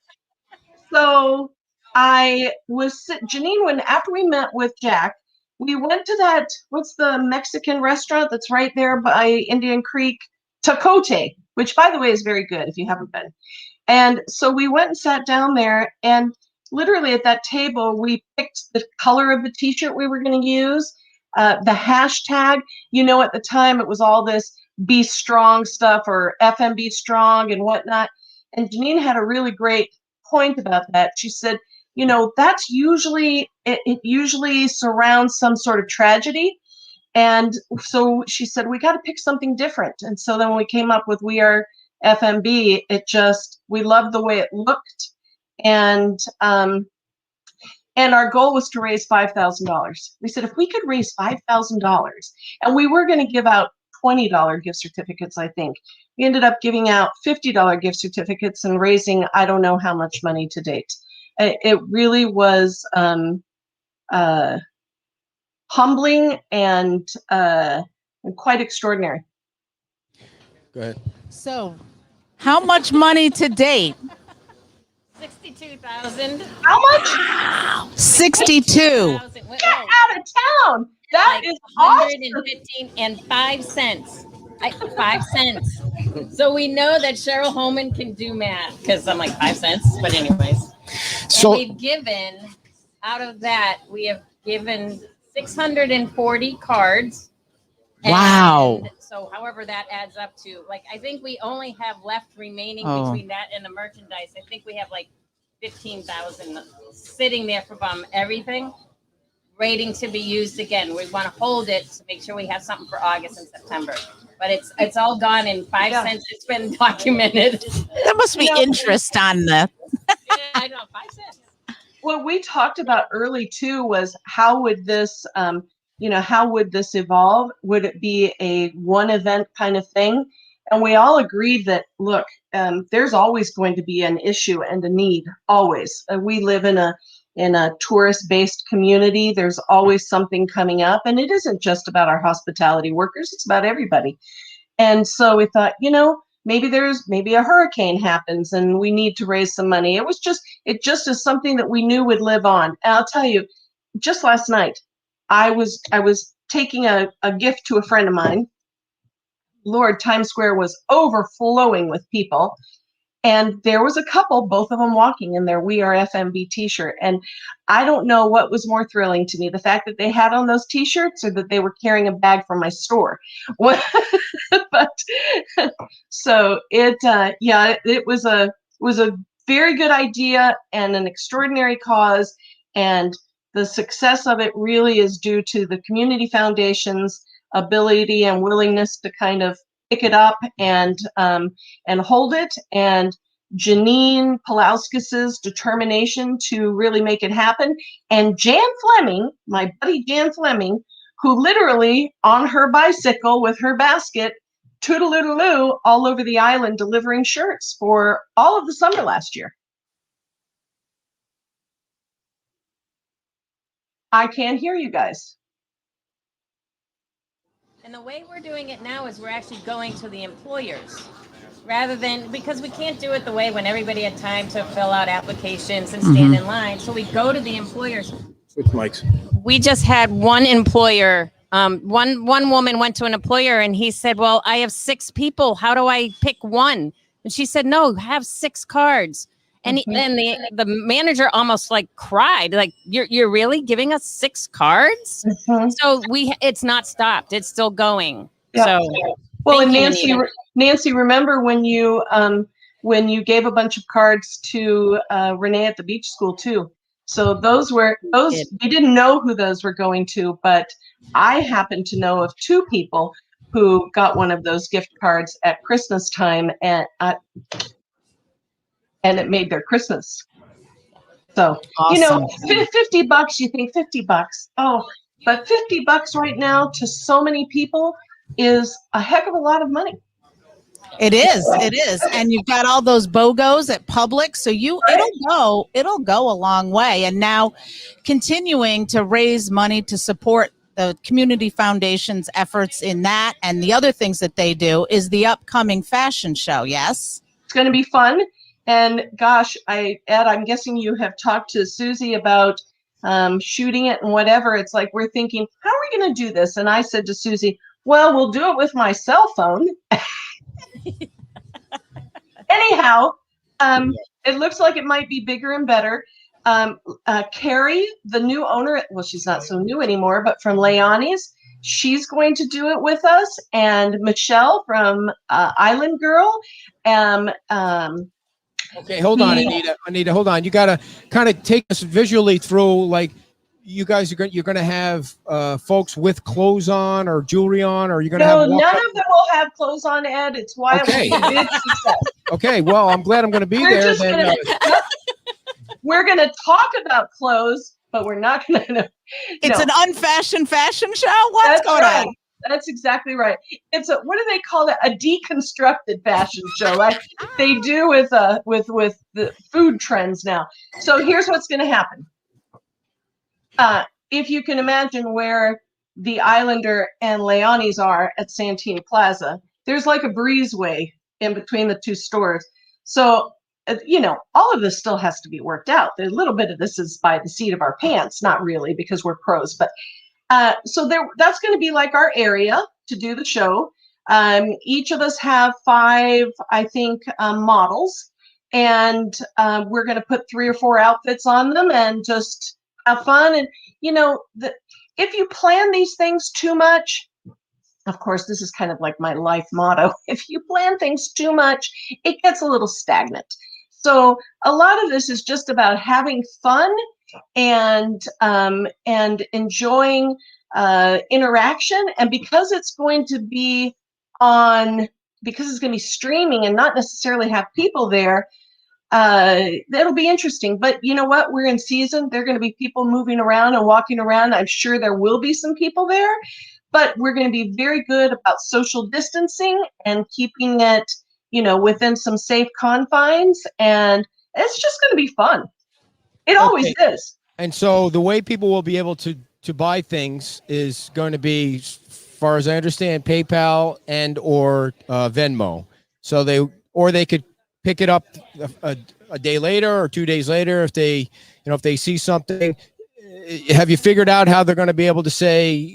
So Janine, after we met with Jack, we went to that, what's the Mexican restaurant that's right there by Indian Creek? Tacote, which, by the way, is very good if you haven't been. And so we went and sat down there, and literally at that table, we picked the color of the T-shirt we were going to use, the hashtag. At the time, it was all this Be Strong stuff or FMB Strong and whatnot. And Janine had a really great point about that. She said, that's usually, it usually surrounds some sort of tragedy. And so she said, we got to pick something different. And so then when we came up with We Are FMB, we loved the way it looked. And our goal was to raise $5,000. We said, if we could raise $5,000, and we were going to give out $20 gift certificates, I think. We ended up giving out $50 gift certificates and raising, I don't know how much money to date. It really was humbling and quite extraordinary. Go ahead. So, how much money to date? 62,000. How much? 62. Get out of town. That is awesome. 115 and 5 cents. 5 cents. So we know that Cheryl Holman can do math because I'm like 5 cents. But anyways, So and we've given out of that, we have given 640 cards. Wow. And so however that adds up to, I think we only have left remaining between that and the merchandise. I think we have 15,000 sitting there from everything, waiting to be used again. We want to hold it to make sure we have something for August and September. But it's all gone in 5 cents. It's been documented. There must be interest on the. Yeah, I know, 5 cents. What we talked about early too was how would this evolve? Would it be a one event kind of thing? And we all agreed that, look, there's always going to be an issue and a need, always. We live in a tourist-based community. There's always something coming up, and it isn't just about our hospitality workers, it's about everybody. And so we thought, maybe a hurricane happens and we need to raise some money. It just is something that we knew would live on. And I'll tell you, just last night, I was taking a gift to a friend of mine Lord, Times Square was overflowing with people. And there was a couple, both of them walking in their We Are FMB t-shirt. And I don't know what was more thrilling to me, the fact that they had on those t-shirts or that they were carrying a bag from my store. But so it was a very good idea and an extraordinary cause. And the success of it really is due to the community foundation's ability and willingness to kind of pick it up and hold it, and Janine Palauskas' determination to really make it happen, and Jan Fleming, my buddy Jan Fleming, who literally on her bicycle with her basket, toodaloo all over the island delivering shirts for all of the summer last year. I can't hear you guys. And the way we're doing it now is we're actually going to the employers rather than, because we can't do it the way when everybody had time to fill out applications and stand in line. So we go to the employers. Switch mics. We just had one employer. One woman went to an employer and he said, well, I have 6 people. How do I pick one? And she said, no, have 6 cards. And then the manager almost like cried, like, you're really giving us 6 cards? So it's not stopped. It's still going. Yeah. So well, and Nancy, remember when you gave a bunch of cards to Renee at the beach school too? So those we didn't know who those were going to, but I happen to know of 2 people who got one of those gift cards at Christmas time, and it made their Christmas. So, Awesome. $50, you think $50. Oh, but $50 right now to so many people is a heck of a lot of money. It is. And you've got all those BOGOs at Publix. So it'll go a long way. And now continuing to raise money to support the community foundation's efforts in that and the other things that they do is the upcoming fashion show. Yes. It's going to be fun. And gosh, Ed, I'm guessing you have talked to Susie about shooting it and whatever. It's like we're thinking, how are we going to do this? And I said to Susie, well, we'll do it with my cell phone. Anyhow, it looks like it might be bigger and better. Carrie, the new owner, well, she's not so new anymore, but from Leonie's, she's going to do it with us. And Michelle from Island Girl. Okay, hold on, Anita, hold on. You got to kind of take us visually through, like, you guys you're going to have folks with clothes on or jewelry on, or you're going to have none of them will have clothes on, Ed. It's why it was a big success. Okay, well, I'm glad I'm going to be there. We're going to talk about clothes, but we're not going to. It's an unfashioned fashion show. What's going on? That's exactly right. It's what do they call it? A deconstructed fashion show, like they do with the food trends now. So here's what's going to happen. If you can imagine where the Islander and Leonie's are at Santini Plaza, there's like a breezeway in between the 2 stores. So, all of this still has to be worked out. A little bit of this is by the seat of our pants, not really because we're pros, but so that's going to be like our area to do the show. Each of us have 5, I think, models, and we're going to put 3 or 4 outfits on them and just have fun. And if you plan these things too much, of course, this is kind of like my life motto. If you plan things too much, it gets a little stagnant. So a lot of this is just about having fun and enjoying interaction. And because it's going to be streaming and not necessarily have people there, it'll be interesting. But you know what? We're in season. There are going to be people moving around and walking around. I'm sure there will be some people there, but we're going to be very good about social distancing and keeping it, within some safe confines. And it's just going to be fun. It always is. And so the way people will be able to buy things is going to be, as far as I understand, PayPal and or Venmo. So they could pick it up a day later or 2 days later if they see something. Have you figured out how they're going to be able to say,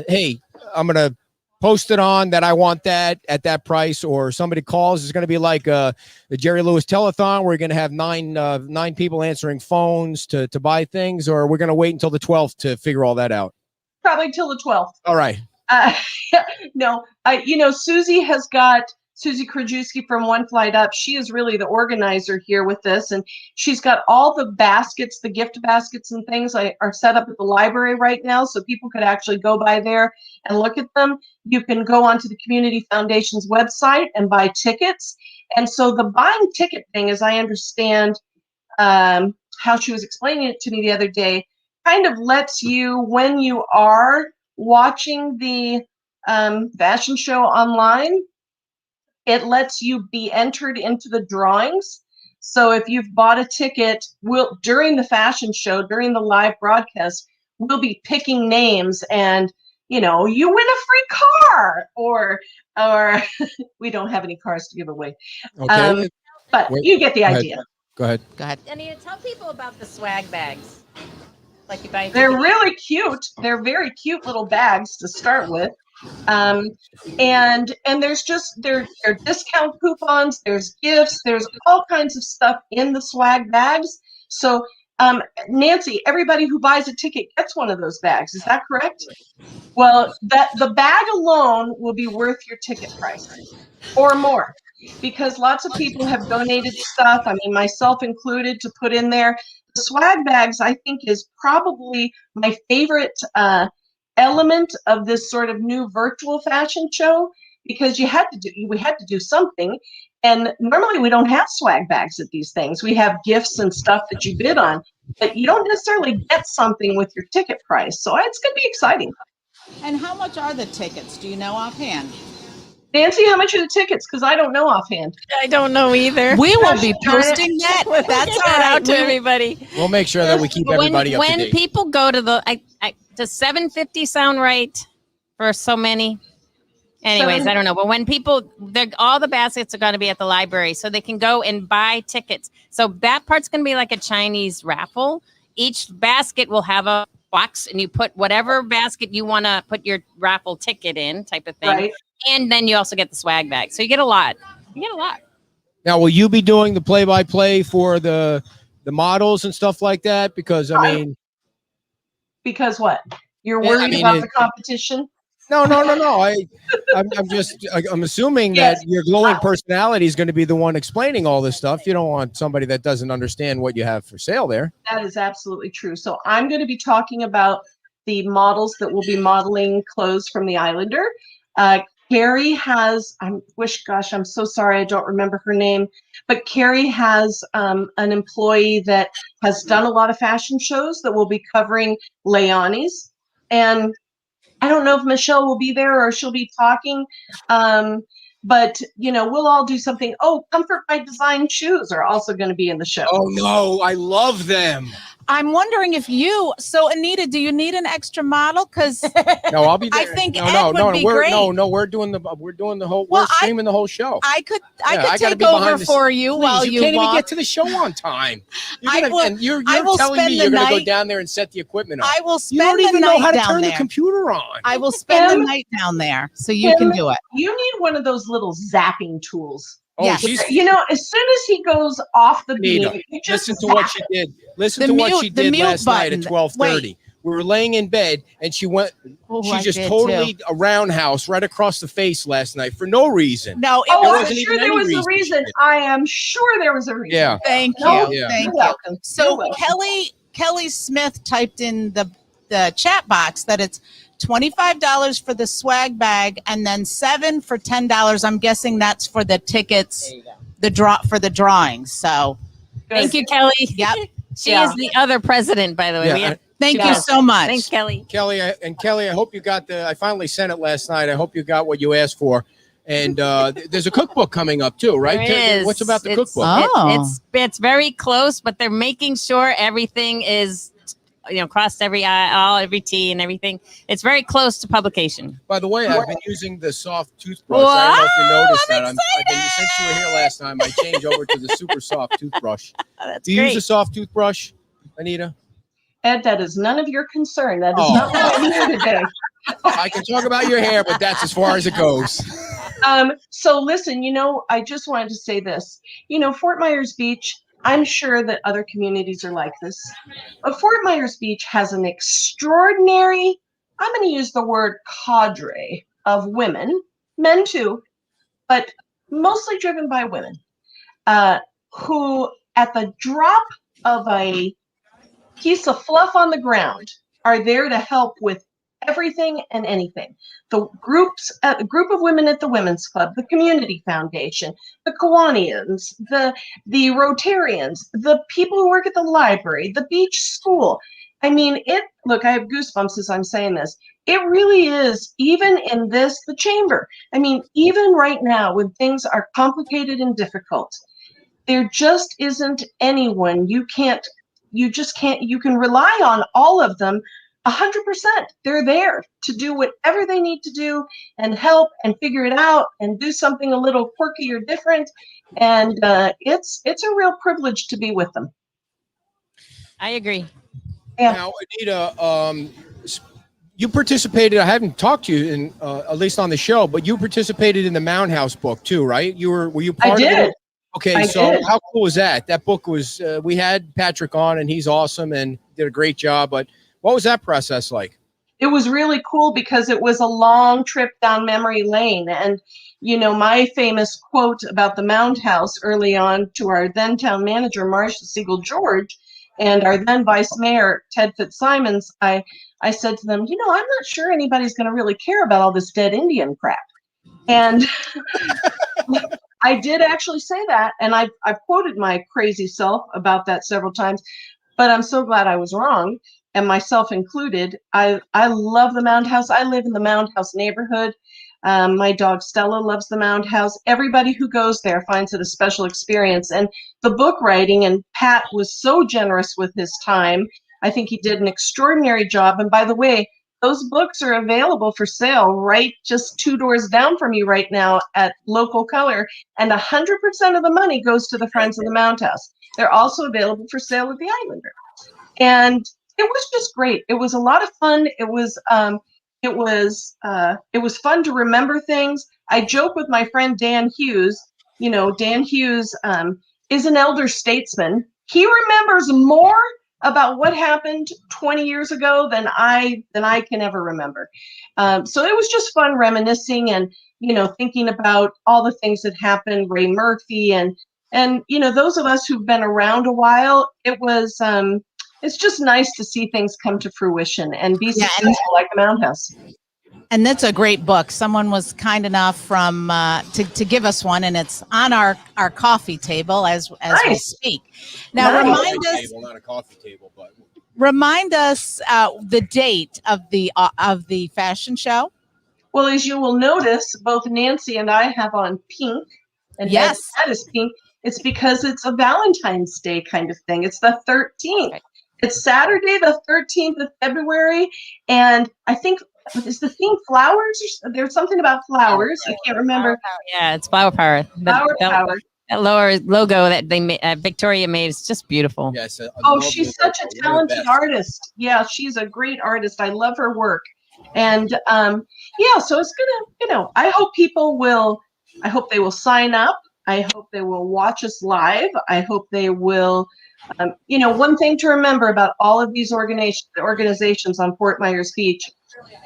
hey, I'm going to post it on that I want that at that price, or somebody calls, it's going to be like the Jerry Lewis telethon. We're going to have nine people answering phones to buy things, or we're going to wait until the 12th to figure all that out. Probably till the 12th. All right. No, Susie Krajewski from One Flight Up. She is really the organizer here with this, and she's got all the baskets, the gift baskets and things are set up at the library right now, so people could actually go by there and look at them. You can go onto the Community Foundation's website and buy tickets. And so the buying ticket thing, as I understand how she was explaining it to me the other day, kind of lets you, when you are watching the fashion show online, it lets you be entered into the drawings. So if you've bought a ticket, during the fashion show, during the live broadcast, we'll be picking names, and you win a free car, or we don't have any cars to give away. Okay. But you get the idea. Go ahead. Anita, tell people about the swag bags. Like you buy. They're really cute. They're very cute little bags to start with. And there's there are discount coupons, there's gifts, there's all kinds of stuff in the swag bags. So Nancy, everybody who buys a ticket gets one of those bags. Is that correct? Well, the bag alone will be worth your ticket price or more, because lots of people have donated stuff, I mean, myself included, to put in there. The swag bags, I think, is probably my favorite element of this sort of new virtual fashion show, because we had to do something, and normally we don't have swag bags at these things. We have gifts and stuff that you bid on, but you don't necessarily get something with your ticket price. So it's going to be exciting. And how much are the tickets? Do you know offhand? Nancy, how much are the tickets? Because I don't know offhand. I don't know either. We will be posting that. We'll That's get all that right. out to everybody. We'll make sure that we keep But everybody up to when date. people go to the, does 750 sound right for so many? Anyways, I don't know. But when people, all the baskets are going to be at the library, so they can go and buy tickets. So that part's going to be like a Chinese raffle. Each basket will have a box, and you put whatever basket you want to put your raffle ticket in, type of thing. Right. And then you also get the swag bag. So you get a lot. Now, will you be doing the play-by-play for the models and stuff like that? Because Because what? You're Yeah, worried about the competition? No. I'm assuming Yes. that your glowing personality is going to be the one explaining all this stuff. You don't want somebody that doesn't understand what you have for sale there. That is absolutely true. So I'm going to be talking about the models that will be modeling clothes from the Islander. Carrie has, I'm so sorry, I don't remember her name, but Carrie has an employee that has done a lot of fashion shows that will be covering Leonie's. And I don't know if Michelle will be there or she'll be talking. But, we'll all do something. Oh, Comfort by Design shoes are also going to be in the show. Oh, no, I love them. I'm wondering if so Anita, do you need an extra model? Because No, I'll be there. I think no, Ed no, would no, be we're, great. No, we're doing the whole, Well, we're streaming the whole show. I could I gotta take be over behind the for you Please, while you you can't even walk. get to the show on time. I You're will telling spend me the you're going to go night- down there and set the equipment up. I will You don't spend the even know night how to down turn the there. computer on. I will spend the Kim? night down there, so you can do it. You need one of those little zapping tools. Oh, Yes. she's As soon as he goes off the beam, Anita, you just listen to what zap she it. did. Listen The to what mute- she the did mute last night at button. 12:30. We were laying in bed, and she went. Oh, She I just did totally too. a roundhouse right across the face last night for no reason. No, it Oh, There I'm wasn't sure even there any was a reason she reason. did. I am sure there was a reason. Yeah. Thank you. No, Yeah. Thank You're you. welcome. So You're welcome. Kelly Smith typed in the chat box that it's $25 for the swag bag and then $7 for $10. I'm guessing that's for the tickets, for the drawings. So Thank you, Kelly. Yep. She Yeah. is the other president, by the way. Yeah, We have thank two you so much. Thanks, Kelly. Kelly, I hope you got I finally sent it last night. I hope you got what you asked for. And there's a cookbook coming up too, right? There is. What's about the It's- cookbook? Oh. It's very close, but they're making sure everything is, crossed every I, every T and everything. It's very close to publication. By the way, I've been using the soft toothbrush. I don't know if you Wow, noticed I'm that. I've been, since you were here last time, I changed over to the super soft toothbrush. Oh, that's Do you great. use a soft toothbrush, Anita? Ed, that is none of your concern. That is Oh. not what I'm here today. I can talk about your hair, but that's as far as it goes. So listen, I just wanted to say this. Fort Myers Beach, I'm sure that other communities are like this, but Fort Myers Beach has an extraordinary, I'm going to use the word cadre of women, men too, but mostly driven by women, who at the drop of a piece of fluff on the ground are there to help with everything and anything. The group of women at the Women's Club, the Community Foundation, the Kiwanians, the Rotarians, the people who work at the library, the beach school. I mean, look, I have goosebumps as I'm saying this. It really is, even in the chamber. I mean, even right now when things are complicated and difficult, there just isn't anyone you can rely on all of them 100%. They're there to do whatever they need to do and help and figure it out and do something a little quirky or different. And it's a real privilege to be with them. I agree. Yeah. Now, Anita, you participated. I haven't talked to you in at least on the show, but you participated in the Mound House book too, right? Were you part I of did. it? Okay, I so did. how cool was that? That book was. We had Patrick on, and he's awesome and did a great job. But what was that process like? It was really cool because it was a long trip down memory lane. And, my famous quote about the Mound House early on to our then town manager, Marcia Siegel George, and our then vice mayor, Ted Fitzsimons, I said to them, I'm not sure anybody's going to really care about all this dead Indian crap. And I did actually say that. And I've quoted my crazy self about that several times, but I'm so glad I was wrong. And myself included. I love the Mound House. I live in the Mound House neighborhood. My dog Stella loves the Mound House. Everybody who goes there finds it a special experience. And the book writing, and Pat was so generous with his time. I think he did an extraordinary job. And by the way, those books are available for sale right just 2 doors down from you right now at Local Color. And 100% of the money goes to the Friends of the Mound House. They're also available for sale at the Islander. And it was just great. It was a lot of fun. It was fun to remember things. I joke with my friend Dan Hughes. Dan Hughes is an elder statesman. He remembers more about what happened 20 years ago than I can ever remember. So it was just fun reminiscing and thinking about all the things that happened. Ray Murphy and those of us who've been around a while. It was. It's just nice to see things come to fruition and be successful like the Mound House. And that's a great book. Someone was kind enough to give us one, and it's on our coffee table as we speak. Now, remind us. Not a coffee table, but remind us the date of the fashion show. Well, as you will notice, both Nancy and I have on pink, and yes, that is pink. It's because it's a Valentine's Day kind of thing. It's the 13th. Okay. It's Saturday, the 13th of February, and I think is the theme flowers? There's something about flowers. I can't remember. Yeah, it's Flower Power. Flower Power. That lower logo that they made, Victoria made is just beautiful. Yes. She's such a talented artist. Yeah, she's a great artist. I love her work, and so it's gonna, I hope people will. I hope they will sign up. I hope they will watch us live. I hope they will. One thing to remember about all of these organizations on Fort Myers Beach,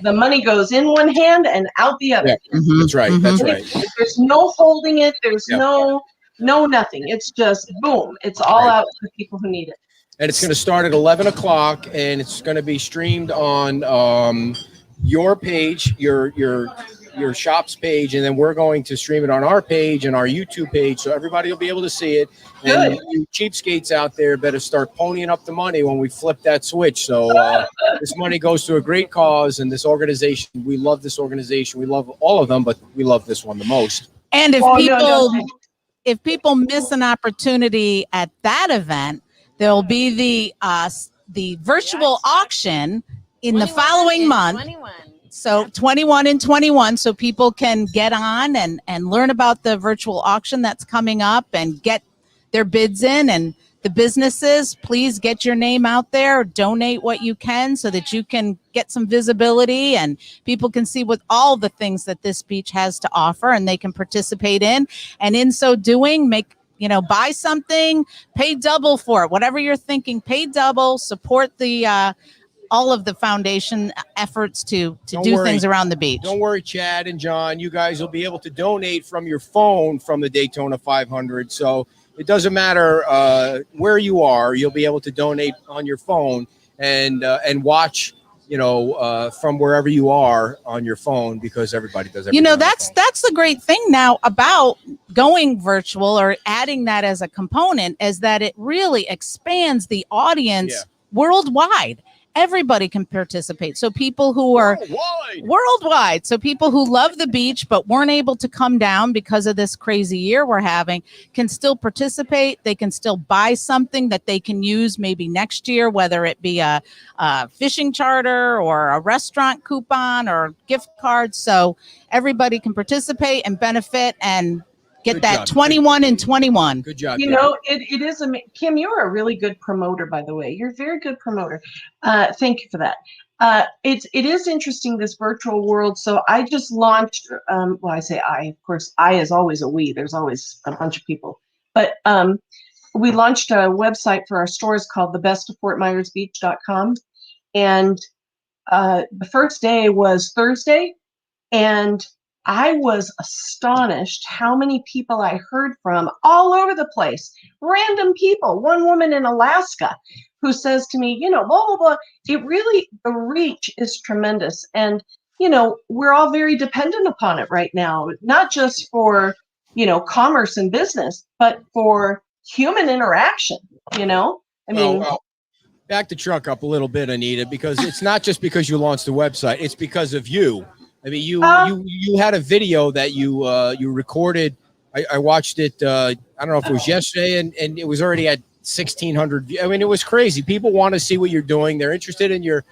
the money goes in one hand and out the other. Yeah, that's right. Mm-hmm. That's right. There's no holding it. There's no nothing. It's just boom. It's all out to the people who need it. And it's going to start at 11 o'clock, and it's going to be streamed on your page, your shop's page, and then we're going to stream it on our page and our YouTube page, so everybody will be able to see it. And you cheapskates out there better start ponying up the money when we flip that switch. So this money goes to a great cause, and this organization, we love this organization. We love all of them, but we love this one the most. And if people miss an opportunity at that event, there'll be the virtual auction in the following month. 21. So 21 and 21, so people can get on and learn about the virtual auction that's coming up and get their bids in and the businesses, please get your name out there, donate what you can so that you can get some visibility and people can see what all the things that this beach has to offer and they can participate in. And in so doing, buy something, pay double for it. Whatever you're thinking, pay double, support the all of the foundation efforts to do things around the beach. Don't worry, Chad and John. You guys will be able to donate from your phone from the Daytona 500. So it doesn't matter where you are. You'll be able to donate on your phone and watch, from wherever you are on your phone, because everybody does everything. That's the great thing now about going virtual or adding that as a component, is that it really expands the audience worldwide. Everybody can participate. So people who are worldwide. So people who love the beach but weren't able to come down because of this crazy year we're having can still participate. They can still buy something that they can use maybe next year, whether it be a fishing charter or a restaurant coupon or gift card. So everybody can participate and benefit and get Good that job. 21 and 21. Good job. It is Kim, you're a really good promoter, by the way. You're a very good promoter. Thank you for that. It is interesting, this virtual world. So I just launched, I say I, of course, I is always a we. There's always a bunch of people. But we launched a website for our stores called thebestoffortmyersbeach.com. And the first day was Thursday. And I was astonished how many people I heard from all over the place. Random people. One woman in Alaska who says to me, blah, blah, blah. The reach is tremendous. And, we're all very dependent upon it right now, not just for, commerce and business, but for human interaction, Back the truck up a little bit, Anita, because it's not just because you launched the website. It's because of you. I mean, you had a video that you recorded. I watched it. I don't know if it was yesterday, and it was already at 1,600 views. I mean, it was crazy. People want to see what you're doing. They're interested in your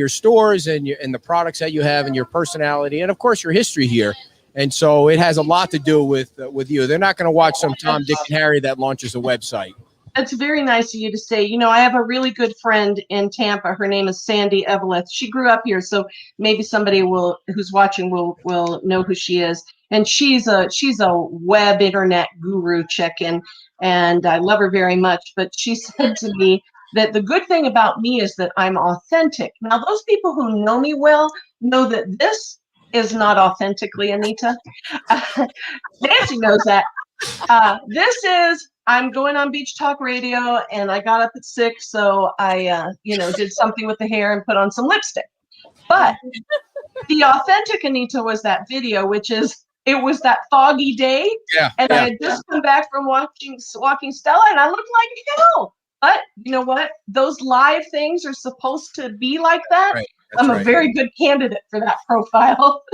stores and the products that you have and your personality, and of course your history here. And so it has a lot to do with you. They're not going to watch some Tom, Dick, and Harry that launches a website. That's very nice of you to say. I have a really good friend in Tampa. Her name is Sandy Eveleth. She grew up here, so maybe somebody who's watching will know who she is. And she's a web internet guru chicken, and I love her very much. But she said to me that the good thing about me is that I'm authentic. Now, those people who know me well know that this is not authentically Anita. Nancy knows that. This is, I'm going on Beach Talk Radio, and I got up at 6, so I, did something with the hair and put on some lipstick. But the authentic Anita was that video, it was that foggy day, I had just come back from walking Stella, and I looked like hell. But you know what? Those live things are supposed to be like that. Right. I'm a very good candidate for that profile.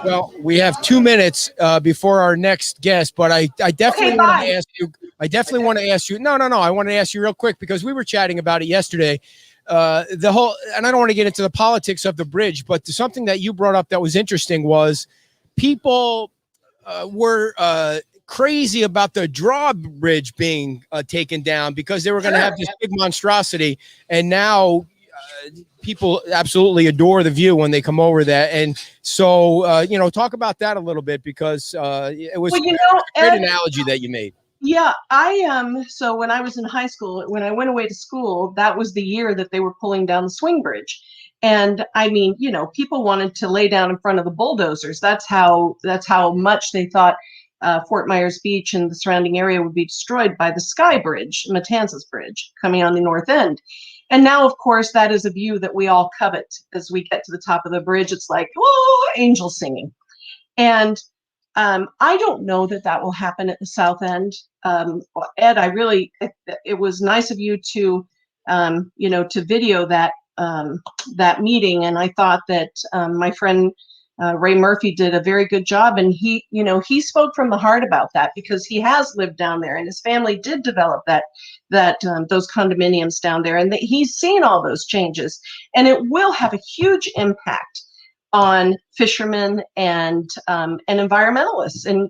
Well, we have 2 minutes before our next guest, but I definitely want to ask you. I definitely want to ask you. No. I want to ask you real quick because we were chatting about it yesterday. And I don't want to get into the politics of the bridge, but something that you brought up that was interesting was people were crazy about the drawbridge being taken down because they were going to have this big monstrosity, and now people absolutely adore the view when they come over that. And so, talk about that a little bit because it was a great analogy that you made. Yeah, so when I was in high school, when I went away to school, that was the year that they were pulling down the swing bridge. And I mean, people wanted to lay down in front of the bulldozers. That's how much they thought Fort Myers Beach and the surrounding area would be destroyed by the Sky Bridge, Matanzas Bridge, coming on the north end. And now, of course, that is a view that we all covet. As we get to the top of the bridge, it's like, oh, angels singing. And I don't know that will happen at the south end. Ed, it was nice of you to, to video that meeting. And I thought that my friend Ray Murphy did a very good job. And he spoke from the heart about that because he has lived down there and his family did develop those condominiums down there. And he's seen all those changes, and it will have a huge impact on fishermen and environmentalists and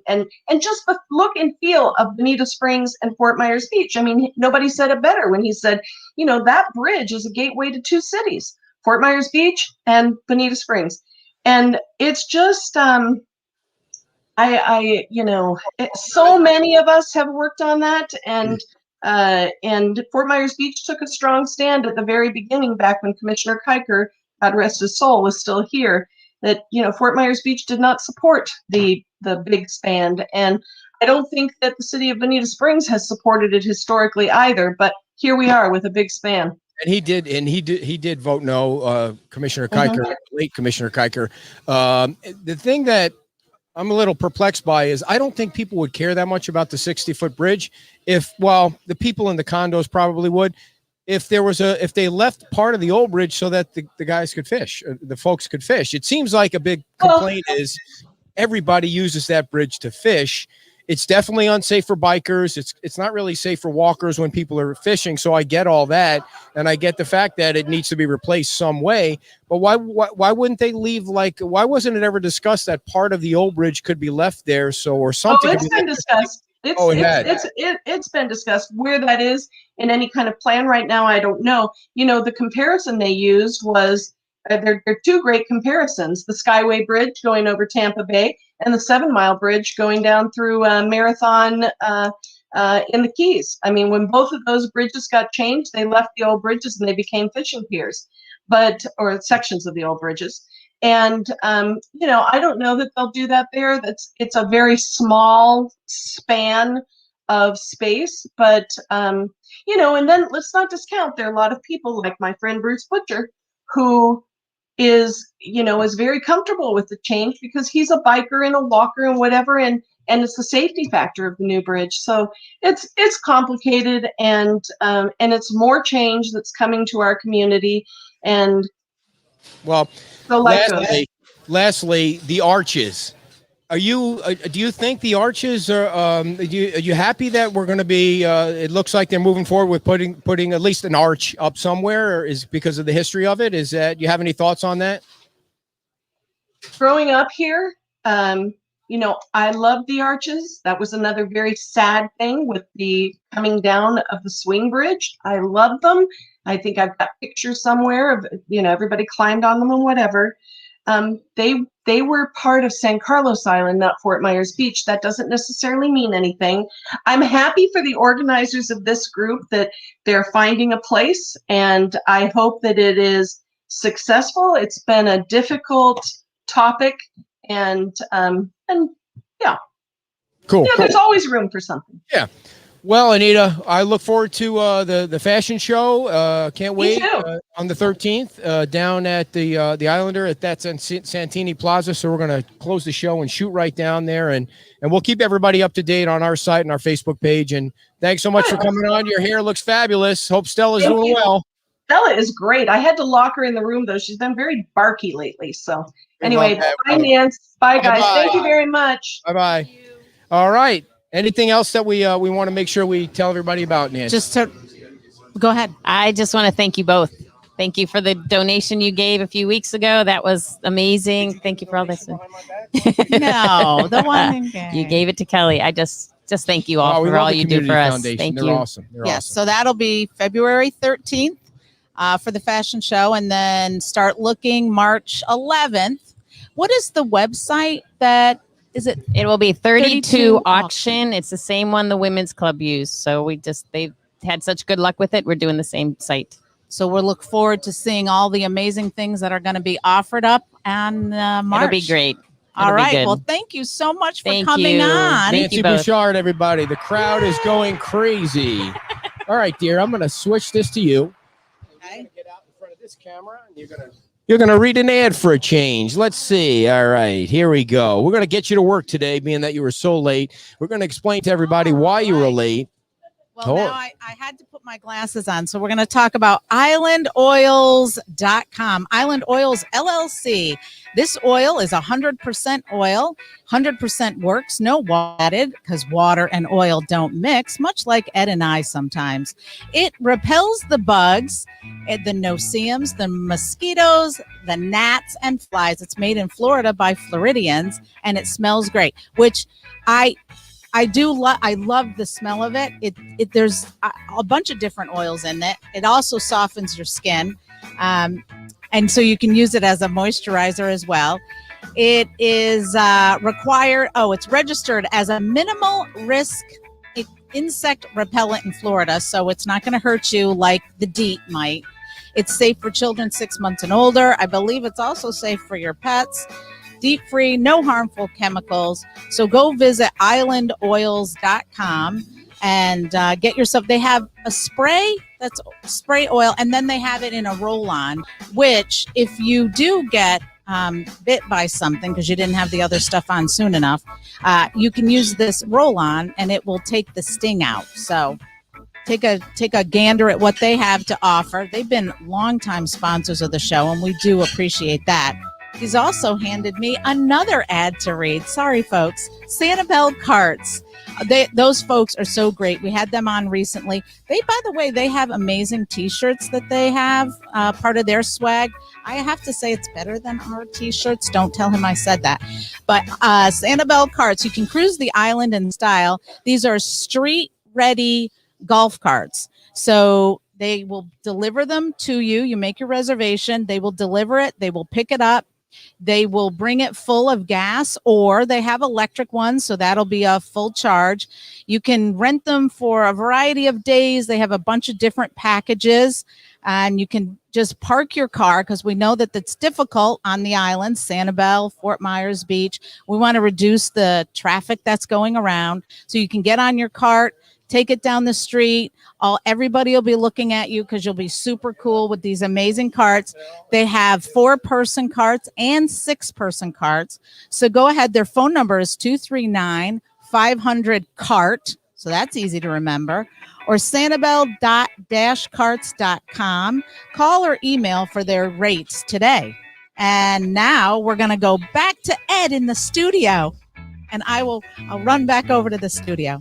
just the look and feel of Bonita Springs and Fort Myers Beach. I mean, nobody said it better when he said, you know, that bridge is a gateway to two cities, Fort Myers Beach and Bonita Springs. And it's just, so many of us have worked on that, and Fort Myers Beach took a strong stand at the very beginning, back when Commissioner Kiker, God rest his soul, was still here. That, you know, Fort Myers Beach did not support the big span, and I don't think that the city of Bonita Springs has supported it historically either. But here we are with a big span. And he did vote no, Commissioner Kiker, late Commissioner Kiker. The thing that I'm a little perplexed by is I don't think people would care that much about the 60-foot bridge. The people in the condos probably would, if they left part of the old bridge so that the guys could fish, the folks could fish. It seems like a big complaint is everybody uses that bridge to fish. It's definitely unsafe for bikers. It's not really safe for walkers when people are fishing. So I get all that, and I get the fact that it needs to be replaced some way. But why wouldn't they leave? Why wasn't it ever discussed that part of the old bridge could be left there? Or something. Oh, it's been discussed. It's been discussed. Where that is in any kind of plan right now, I don't know. You know, the comparison they used was there are two great comparisons: the Skyway Bridge going over Tampa Bay and the 7 Mile Bridge going down through Marathon in the Keys. I mean, when both of those bridges got changed, they left the old bridges and they became fishing piers, or sections of the old bridges. And I don't know that they'll do that there. It's a very small span of space, but and then let's not discount there are a lot of people like my friend Bruce Butcher who is very comfortable with the change because he's a biker and a walker and whatever, and it's the safety factor of the new bridge. So it's complicated, and it's more change that's coming to our community. And well, so lastly, the arches. Do you think the arches are? Are you happy that we're going to be? It looks like they're moving forward with putting at least an arch up somewhere. Or is because of the history of it? Is that you have any thoughts on that? Growing up here, I loved the arches. That was another very sad thing with the coming down of the swing bridge. I love them. I think I've got pictures somewhere of everybody climbed on them and whatever. They were part of San Carlos Island, not Fort Myers Beach. That doesn't necessarily mean anything. I'm happy for the organizers of this group that they're finding a place, and I hope that it is successful. It's been a difficult topic, and yeah. Cool. There's always room for something. Yeah. Well, Anita, I look forward to the fashion show. Can't wait on the 13th down at the Islander. That's in Santini Plaza. So we're going to close the show and shoot right down there, and we'll keep everybody up to date on our site and our Facebook page. And thanks so much for coming on. Your hair looks fabulous. Hope Stella's doing well. Stella is great. I had to lock her in the room though. She's been very barky lately. So anyway, bye, Nance. Bye, guys. Bye-bye. Thank you very much. Bye. All right. Anything else that we want to make sure we tell everybody about, Nancy? Go ahead. I just want to thank you both. Thank you for the donation you gave a few weeks ago. That was amazing. Thank you for all this. No, the one you gave it to Kelly. I just thank you all for all you do for us. Foundation. Thank They're you. Awesome. They're yes, awesome. so that'll be February 13th for the fashion show, and then start looking March 11th. What is the website that? Is it? It will be 32 auction. It's the same one the women's club used. So they've had such good luck with it. We're doing the same site. So we'll look forward to seeing all the amazing things that are going to be offered up on March. It'll be great. All right. Good. Well, thank you so much for Thank coming you. on. Thank Nancy you both. Bouchard, everybody. The crowd is going crazy. All right, dear. I'm going to switch this to you. Okay. Get out in front of this camera, and you're going to read an ad for a change. Let's see. All right, here we go. We're going to get you to work today, being that you were so late. We're going to explain to everybody why you were late. Well, Oh. now I had to put my glasses on. So we're going to talk about islandoils.com. Island Oils LLC. This oil is 100% oil, 100% works, no water added because water and oil don't mix, much like Ed and I sometimes. It repels the bugs, the no-see-ums, the mosquitoes, the gnats, and flies. It's made in Florida by Floridians, and it smells great, which I love the smell of it. There's a bunch of different oils in it. It also softens your skin. And so you can use it as a moisturizer as well. It is it's registered as a minimal risk insect repellent in Florida. So it's not going to hurt you like the DEET might. It's safe for children 6 months and older. I believe it's also safe for your pets. DEET-free, no harmful chemicals. So go visit islandoils.com and get yourself, they have a spray that's spray oil, and then they have it in a roll-on, which if you do get bit by something because you didn't have the other stuff on soon enough, you can use this roll-on and it will take the sting out. So take a gander at what they have to offer. They've been longtime sponsors of the show, and we do appreciate that. He's also handed me another ad to read. Sorry, folks. Sanibel Carts. Those folks are so great. We had them on recently. By the way, they have amazing T-shirts that they have, part of their swag. I have to say it's better than our T-shirts. Don't tell him I said that. But Sanibel Carts, you can cruise the island in style. These are street-ready golf carts. So they will deliver them to you. You make your reservation. They will deliver it. They will pick it up. They will bring it full of gas, or they have electric ones, so that'll be a full charge. You can rent them for a variety of days. They have a bunch of different packages, and you can just park your car because we know that it's difficult on the island, Sanibel, Fort Myers Beach. We want to reduce the traffic that's going around, so you can get on your cart, take it down the street. Everybody will be looking at you because you'll be super cool with these amazing carts. They have 4-person carts and 6-person carts. So go ahead. Their phone number is 239-500-CART. So that's easy to remember. Or sanibel.carts.com. Call or email for their rates today. And now we're going to go back to Ed in the studio. And I'll run back over to the studio.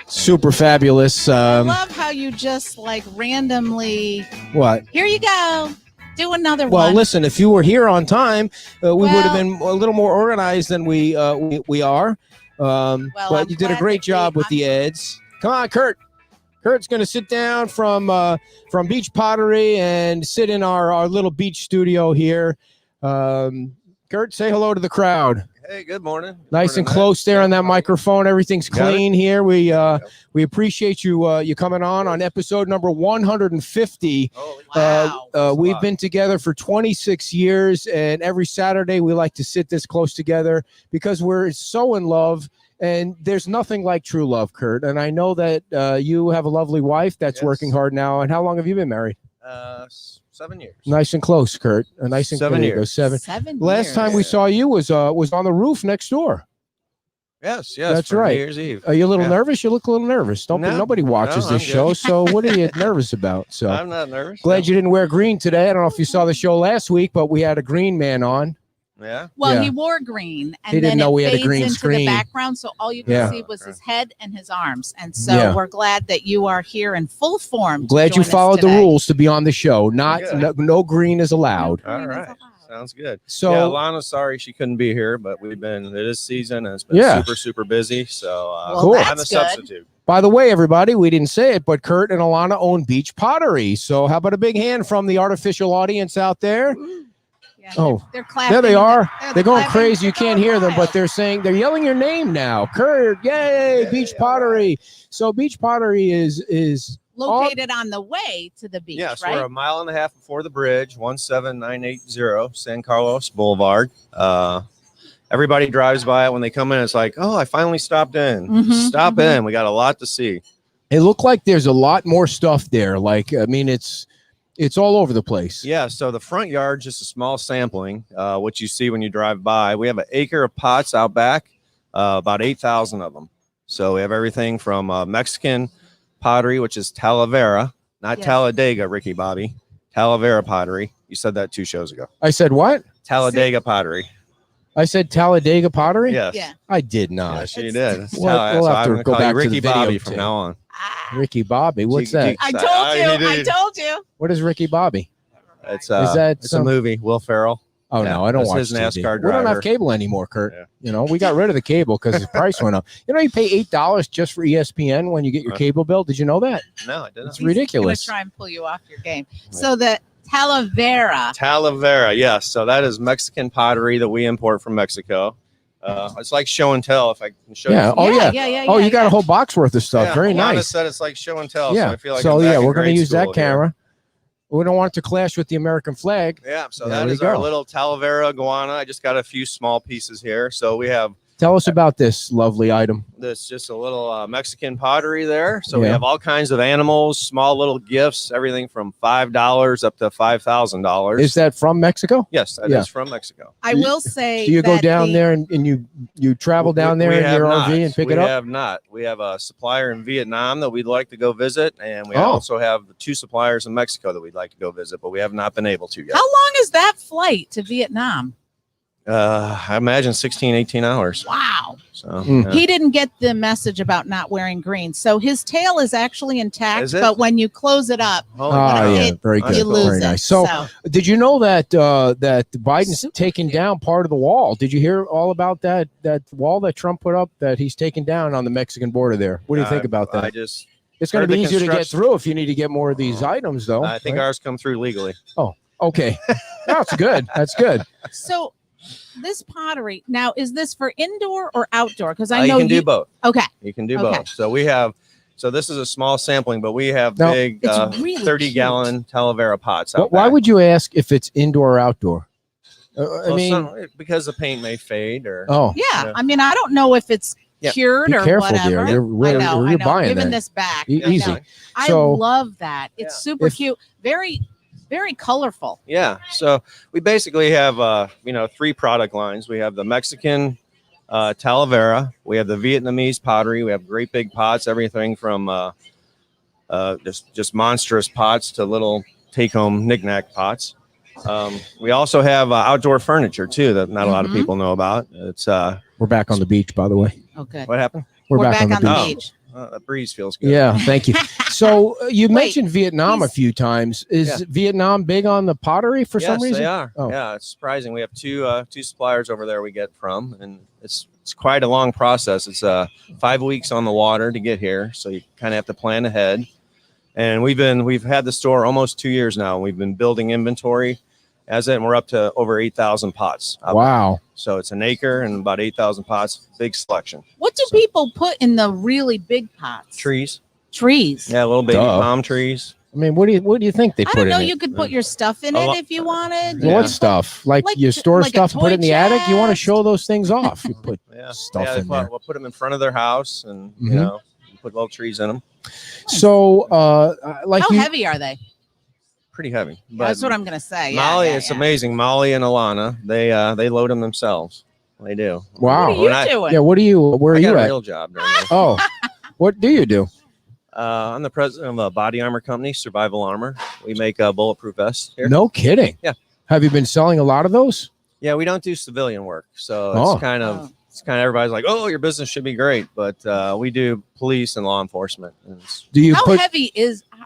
Super fabulous. I love how you just like randomly. What? Here you go. Do another Well, one. listen, if you were here on time, we would have been a little more organized than we are. But I'm you did a glad great that job with the ads. Come on, Kurt. Kurt's going to sit down from Beach Pottery and sit in our little beach studio here. Kurt, say hello to the crowd. Hey, good morning. Nice and close there on that microphone. Everything's clean here. We appreciate you coming on episode number 150. Wow. We've been together for 26 years, and every Saturday we like to sit this close together because we're so in love. And there's nothing like true love, Kurt. And I know that you have a lovely wife that's working hard now. And how long have you been married? 7 years. Nice and close, Kurt. Nice and 7 close. years. 7. 7 Last years. time we saw you was on the roof next door. Yes. That's for right. New Year's Eve. Are you a little Yeah. nervous? You look a little nervous. Nobody watches I'm this show, good. so what are you nervous about? So I'm not nervous. glad you didn't wear green today. I don't know if you saw the show last week, but we had a green man on. Yeah. Well, Yeah. he wore green, and He didn't then know it we had a fades green into screen. the background, so all you can Yeah. see was his head and his arms. And so Yeah. we're glad that you are here in full form. to Glad you join us followed the today. rules to be on the show. Not Good. no green is allowed. All Green is right. allowed. Sounds good. So yeah, Lana's sorry she couldn't be here, but it is season and it's been Yeah. super busy. So Well, Cool. I'm a that's good. substitute. by the way, everybody, we didn't say it, but Kurt and Alana own Beach Pottery. So how about a big hand from the artificial audience out there? Yeah, Oh, they're clapping. there they are. Yeah, They're going clapping. crazy. You They're can't going hear them, but wild. they're yelling your name now. Kurt, yay, Yeah, Beach yeah, Pottery. So Beach Pottery is located on the way to the beach, Yes, right? we're a mile and a half before the bridge, 17980 San Carlos Boulevard. Everybody drives by it when they come in. It's like, oh, I finally stopped in. Mhm, Stop mhm. in. We got a lot to see. it looked like there's a lot more stuff there. Like, I mean, it's all over the place. Yeah, so the front yard, just a small sampling, what you see when you drive by. We have an acre of pots out back. about 8,000 of them. So we have everything from Mexican pottery, which is Talavera, not Yes. Talladega, Ricky Bobby. Talavera pottery. You said that 2 shows ago. I said what? Talladega pottery. I said Talladega pottery. Yes. Yeah. I did not. Yes, you did. It's We'll so have I'm to gonna go call back you to the Ricky Bobby videotape. from now on. Ricky Bobby. What's G- that? G- I I told you. I did. told you. What is Ricky Bobby? It's Is that it's some- a movie. Will Ferrell. Oh Yeah, no, I don't that's watch his TV. NASCAR We don't have driver. cable anymore, Kurt. Yeah. You know, we got rid of the cable because the price went up. You know, you pay $8 just for ESPN when you get your cable bill. Did you know that? No, I didn't. It's He's ridiculous. gonna try and pull you off your game. So the Talavera. Talavera, yes. So that is Mexican pottery that we import from Mexico. It's like show and tell. If I can show Yeah. you. Oh yeah. yeah. Oh, you got a whole box worth of stuff. Yeah, Very Alana nice. said it's like show and tell. Yeah. So I feel like So I'm back yeah, in we're going to grade use that school here. camera. We don't want it to clash with the American flag. Yeah. So There that we is our go. little Talavera iguana. I just got a few small pieces here. So we have Tell us about this lovely item. this just a little Mexican pottery there. So we Yeah. have all kinds of animals, small little gifts, everything from $5 up to $5,000. Is that from Mexico? Yes, that is Yeah. from Mexico. I will say. Do you go that down the- there and you travel down there We in have your not. RV and pick we it up? have not. We have a supplier in Vietnam that we'd like to go visit, and we Oh. also have 2 suppliers in Mexico that we'd like to go visit, but we have not been able to yet. How long is that flight to Vietnam? I imagine 16, 18 hours. Wow. So Mm. yeah. He didn't get the message about not wearing green. So his tail is actually intact, Is it? but when you close it up, Holy Ah, cow. yeah, it- very That's good. you lose Very it. nice. So, did you know that that Biden's Super taking cute. down part of the wall? Did you hear all about that wall that Trump put up that he's taking down on the Mexican border there? What do you think about that? I just, It's going to heard be the easier to get construction- through if you need to get more of these items, though. I think right? ours come through legally. Okay, that's good. That's good. so this pottery now, is this for indoor or outdoor? Because I You know can do both. Okay. You can do Okay. both. So we have, so this is a small sampling, but we have No. big It's really 30-gallon Talavera pots. Out Why back. would you ask if it's indoor or outdoor? I Well, mean, because the paint may fade or oh, Yeah. Yeah. I mean, I don't know if it's Yeah. cured be or careful, whatever. dear. You're really I know. you're buying Giving that. this back. E- I know. easy. I So- love that. It's Yeah. super If- cute. Very, very colorful. Yeah. So we basically have 3 product lines. We have the Mexican Talavera, we have the Vietnamese pottery, we have great big pots, everything from just monstrous pots to little take-home knick-knack pots. We also have outdoor furniture too that not a lot of Mhm. people know about. It's We're back on the beach, by the way. Oh, good. what happened? We're, We're back, on the beach. beach. That breeze feels good. Yeah, thank you. So you Wait, mentioned Vietnam a he's- few times. Is Yeah. Vietnam big on the pottery for some Yes, reason? they are. Oh. Yeah, it's surprising. We have two suppliers over there we get from, and it's quite a long process. It's 5 weeks on the water to get here, so you kind of have to plan ahead. And we've had the store almost 2 years now. We've been building inventory as it, and we're up to over 8,000 pots. out Wow. there. So it's an acre and about 8,000 pots. Big selection. What do people put in the really big pots? Trees. Trees. Yeah, little baby Duh. palm trees. I mean, what do you think they I put don't in know. it? You could put your stuff in A it lo- if you wanted. Yeah. You What could stuff? Like, like you t- store like a stuff and put it in the toy attic? You want to chest. show those things off. You put Yeah. stuff yeah, in there. We'll put them in front of their house and, Mhm. you know, put little trees in them. So, like How you, heavy are they? Pretty heavy. But That's what I'm gonna say. Yeah, Molly, yeah, it's yeah. amazing. Molly and Alana, they load them themselves. They do. Wow. What are you When I- doing? yeah, what do you, where are I got you a at? real job down there. Oh, what do you do? I'm the president of a body armor company, Survival Armor. We make bulletproof vests here. No kidding. Yeah. Have you been selling a lot of those? Yeah, we don't do civilian work, so Oh. it's kind of Oh. everybody's like, oh, your business should be great, but we do police and law enforcement. And Do you How put, heavy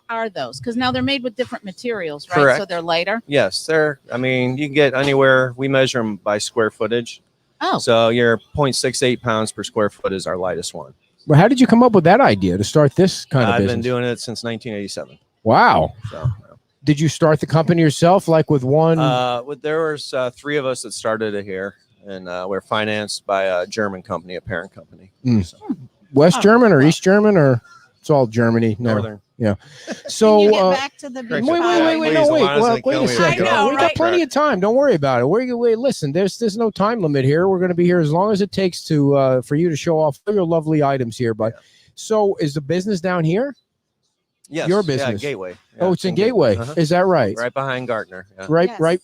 are those? Because now they're made with different materials, right? Correct. So they're lighter. yes, they're. I mean, you can get anywhere. We measure them by square footage. Oh, So your 0.68 pounds per square foot is our lightest one. well, how did you come up with that idea to start this kind of I've business? been doing it since 1987. Wow. So. Did you start the company yourself, like with one? There was 3 of us that started it here, and we're financed by a German company, a parent company. Mm. So, West Oh, German or wow. East German, or it's all Germany? No. Northern. So, can you get uh, back to the Correct. beach wait, pottery? no, Please, wait, Alana's well, gonna wait kill a me. second. I know, We got right? plenty of time. Don't worry about it. Wait, listen. There's no time limit here. We're going to be here as long as it takes to for you to show off all your lovely items here. But so is the business down here? Yes, Your yeah, business. Gateway. Yeah, Oh, it's in Gateway. Uh-huh. Is that right? Right behind Gartner. Yeah. Right, Yes. right.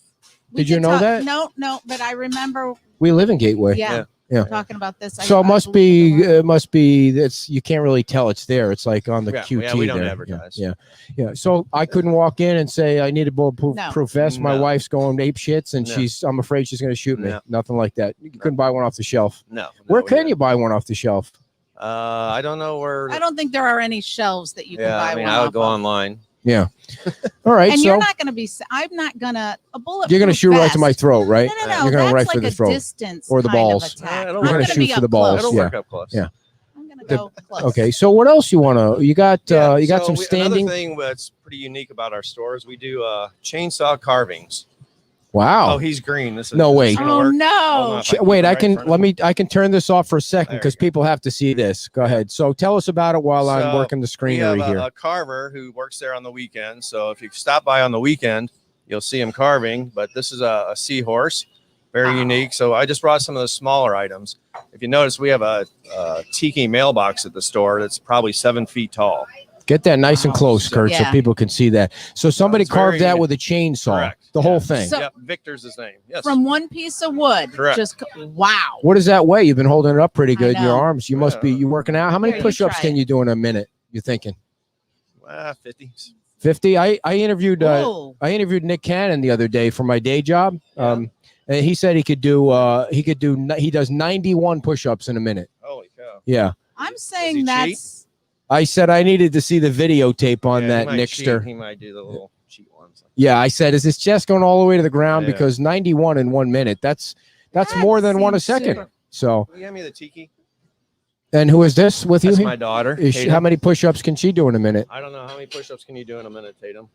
We Did you could know talk- that? No, but I remember. We live in Gateway. Yeah. Yeah. Yeah. talking about this. So it must be that's you can't really tell it's there. It's like on the Yeah, QT. yeah, we don't there. advertise. Yeah. So I couldn't walk in and say I need a bulletproof No. vest. My No. wife's going ape shits, and No. I'm afraid she's going to shoot me. No. Nothing like that. You couldn't buy one off the shelf. No. Where we can don't. you buy one off the shelf? I don't know where. I don't think there are any shelves that you can Yeah, buy I mean, one I would off go of. online. Yeah. All right. And so you're not going to be. I'm not going to a bullet. you're going to shoot right to my throat, right? No, You're going that's right like for the a throat distance or the kind of balls. attack. Yeah, I'm it'll You're gonna gonna shoot be for up the balls. close. It'll Yeah. work up close. Yeah. I'm going to The- go close. Okay. So what else you want to? You got you got some Another standing. thing that's pretty unique about our stores, we do chainsaw carvings. Wow. Oh, he's green. This is No way. this is gonna Oh work. no! Hold on, if I can Wait, get I right in can front of let me. me. I can turn this off for a second There because you go. people have to see this. Go ahead. So tell us about it while I'm So, working the We have screenery here. a carver who works there on the weekend. So if you stop by on the weekend, you'll see him carving. But this is a seahorse, very unique. So I just brought some of the smaller items. If you notice, we have a tiki mailbox at the store that's probably 7 feet tall. Get that nice and close, Kurt, so Yeah. people can see that. So somebody it's very carved that unique. with a chainsaw. Correct. The Yeah. whole thing. So- Yep, Victor's his name. Yes. From one piece of wood. Correct. Wow. What does that weigh? You've been holding it up pretty I good in your know. arms. You must be Yeah. you working out. How many Here, you push-ups try can it. you do in a minute? You thinking 50. 50? I interviewed Whoa. I interviewed Nick Cannon the other day for my day job. And he said he does 91 push-ups in a minute. Holy cow. Yeah. I'm he saying cheat? that's. I said I needed to see the videotape on Yeah, that he might Nickster. cheat. He might do the little cheat ones. Yeah, I said, is his chest going all the way to the ground? Yeah. Because 91 in 1 minute, that's That more than one a seems second. super- So, Will you hand me the tiki? and who is this with That's you? my daughter. Is she, Tatum. how many push-ups can she do in a minute? I don't know. How many push-ups can you do in a minute, Tatum?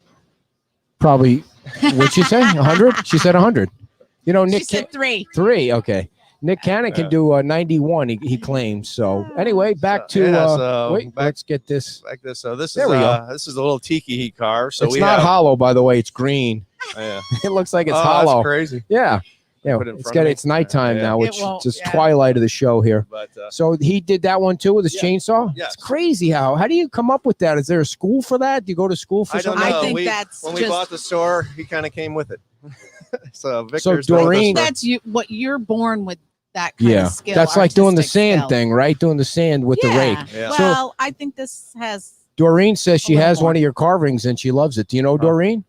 Probably. What'd she say? 100? She said 100. You know, She Nick. said 3. 3. Okay. Nick Cannon can Yeah. do 91. He claims. So anyway, back to Yeah, so wait. back- Let's get this. Like this. So this There is we go. this is a little tiki he carved. So it's we not have, hollow, by the way. It's green. Yeah. It looks like it's Oh, hollow. That's crazy. Yeah. Yeah. Put it in It's front got of me. it's nighttime Yeah. now, It which won't, is yeah. twilight of the show here. But So he did that one too with his Yeah. chainsaw. Yes. It's crazy how do you come up with that? Is there a school for that? Do you go to school for I don't something? know. I think we, that's when we just- bought the store, he kind of came with it. So Victor's Doreen- That's you. What you're born with that kind Yeah, of skill. that's like doing the artistic sand skill. thing, right? Doing the sand with the rake. Yeah. Well, I think this has. Doreen says she A little has more. one of your carvings and she loves it. Do you know Doreen?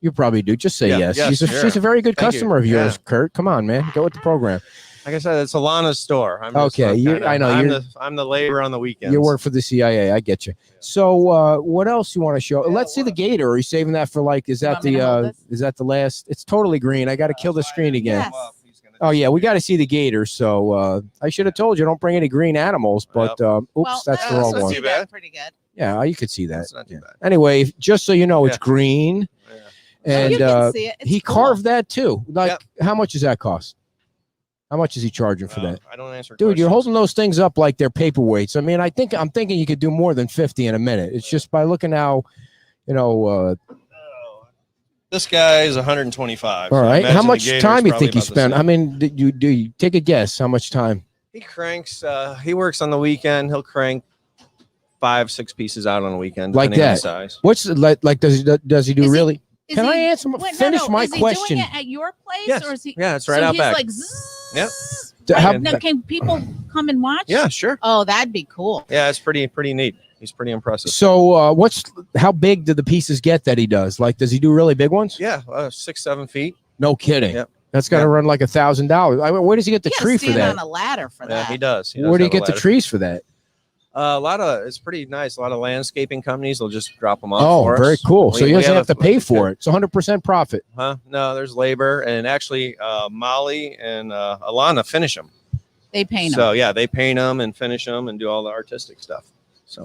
You probably do. Just say Yeah, yes. yes, she's sure. a very good Thank you. customer of yours, Yeah. Kurt. Come on, man. Go with the program. like I said, it's Alana's store. I'm just, Okay, I know, I'm the labor on the weekends. You work for the CIA. I get you. So what else you want to show? Let's see the gator. Are you saving that for like? Is that want me to hold the? this? Is that the last? It's totally green. I got to kill the screen again. Yes. Oh yeah, we got to see the gator. So I should have told you don't bring any green animals. But oops, Well, that's the that's wrong not one. too bad. Pretty good. Yeah, you could see that. That's not too Yeah. bad. Anyway, just so you know, it's Yeah. green, Yeah. and you can see it. It's he cool. carved that too. Like, Yep. how much does that cost? How much is he charging for that? I don't answer. Dude, you're questions. holding those things up like they're paperweights. I mean, I'm thinking you could do more than 50 in a minute. It's just by looking how, This guy is 125. all so I right. imagine How the much gator's time you probably think he about the spent? same. I mean, do you take a guess? How much time? He cranks. He works on the weekend. He'll crank 5-6 pieces out on a weekend, Like depending on that? the size. What's like? Does he do Is he- really? Is Can he- I answer? Wait, Finish my is he question. doing it at your place, Yes. or is he? Yeah, it's right so out he's back. like, zzz. Yep. How- Now, can people come and watch? Yeah, sure. Oh, that'd be cool. Yeah, it's pretty neat. He's pretty impressive. So, how big do the pieces get that he does? Like, does he do really big ones? Yeah, 6-7 feet. No kidding. Yep. That's got to Yep. run like $1,000. I mean, where does he get the You gotta tree for stand that? on a ladder for Yeah, that. he does. Where do you have a get the ladder. trees for that? A lot of it's pretty nice. A lot of landscaping companies will just drop them off. Oh, for very us. cool. So We- he we doesn't have to a- pay for it. It's 100% profit. Huh? No, there's labor, and actually, Molly and Alana finish them. They paint them. So yeah, they paint them and finish them and do all the artistic stuff.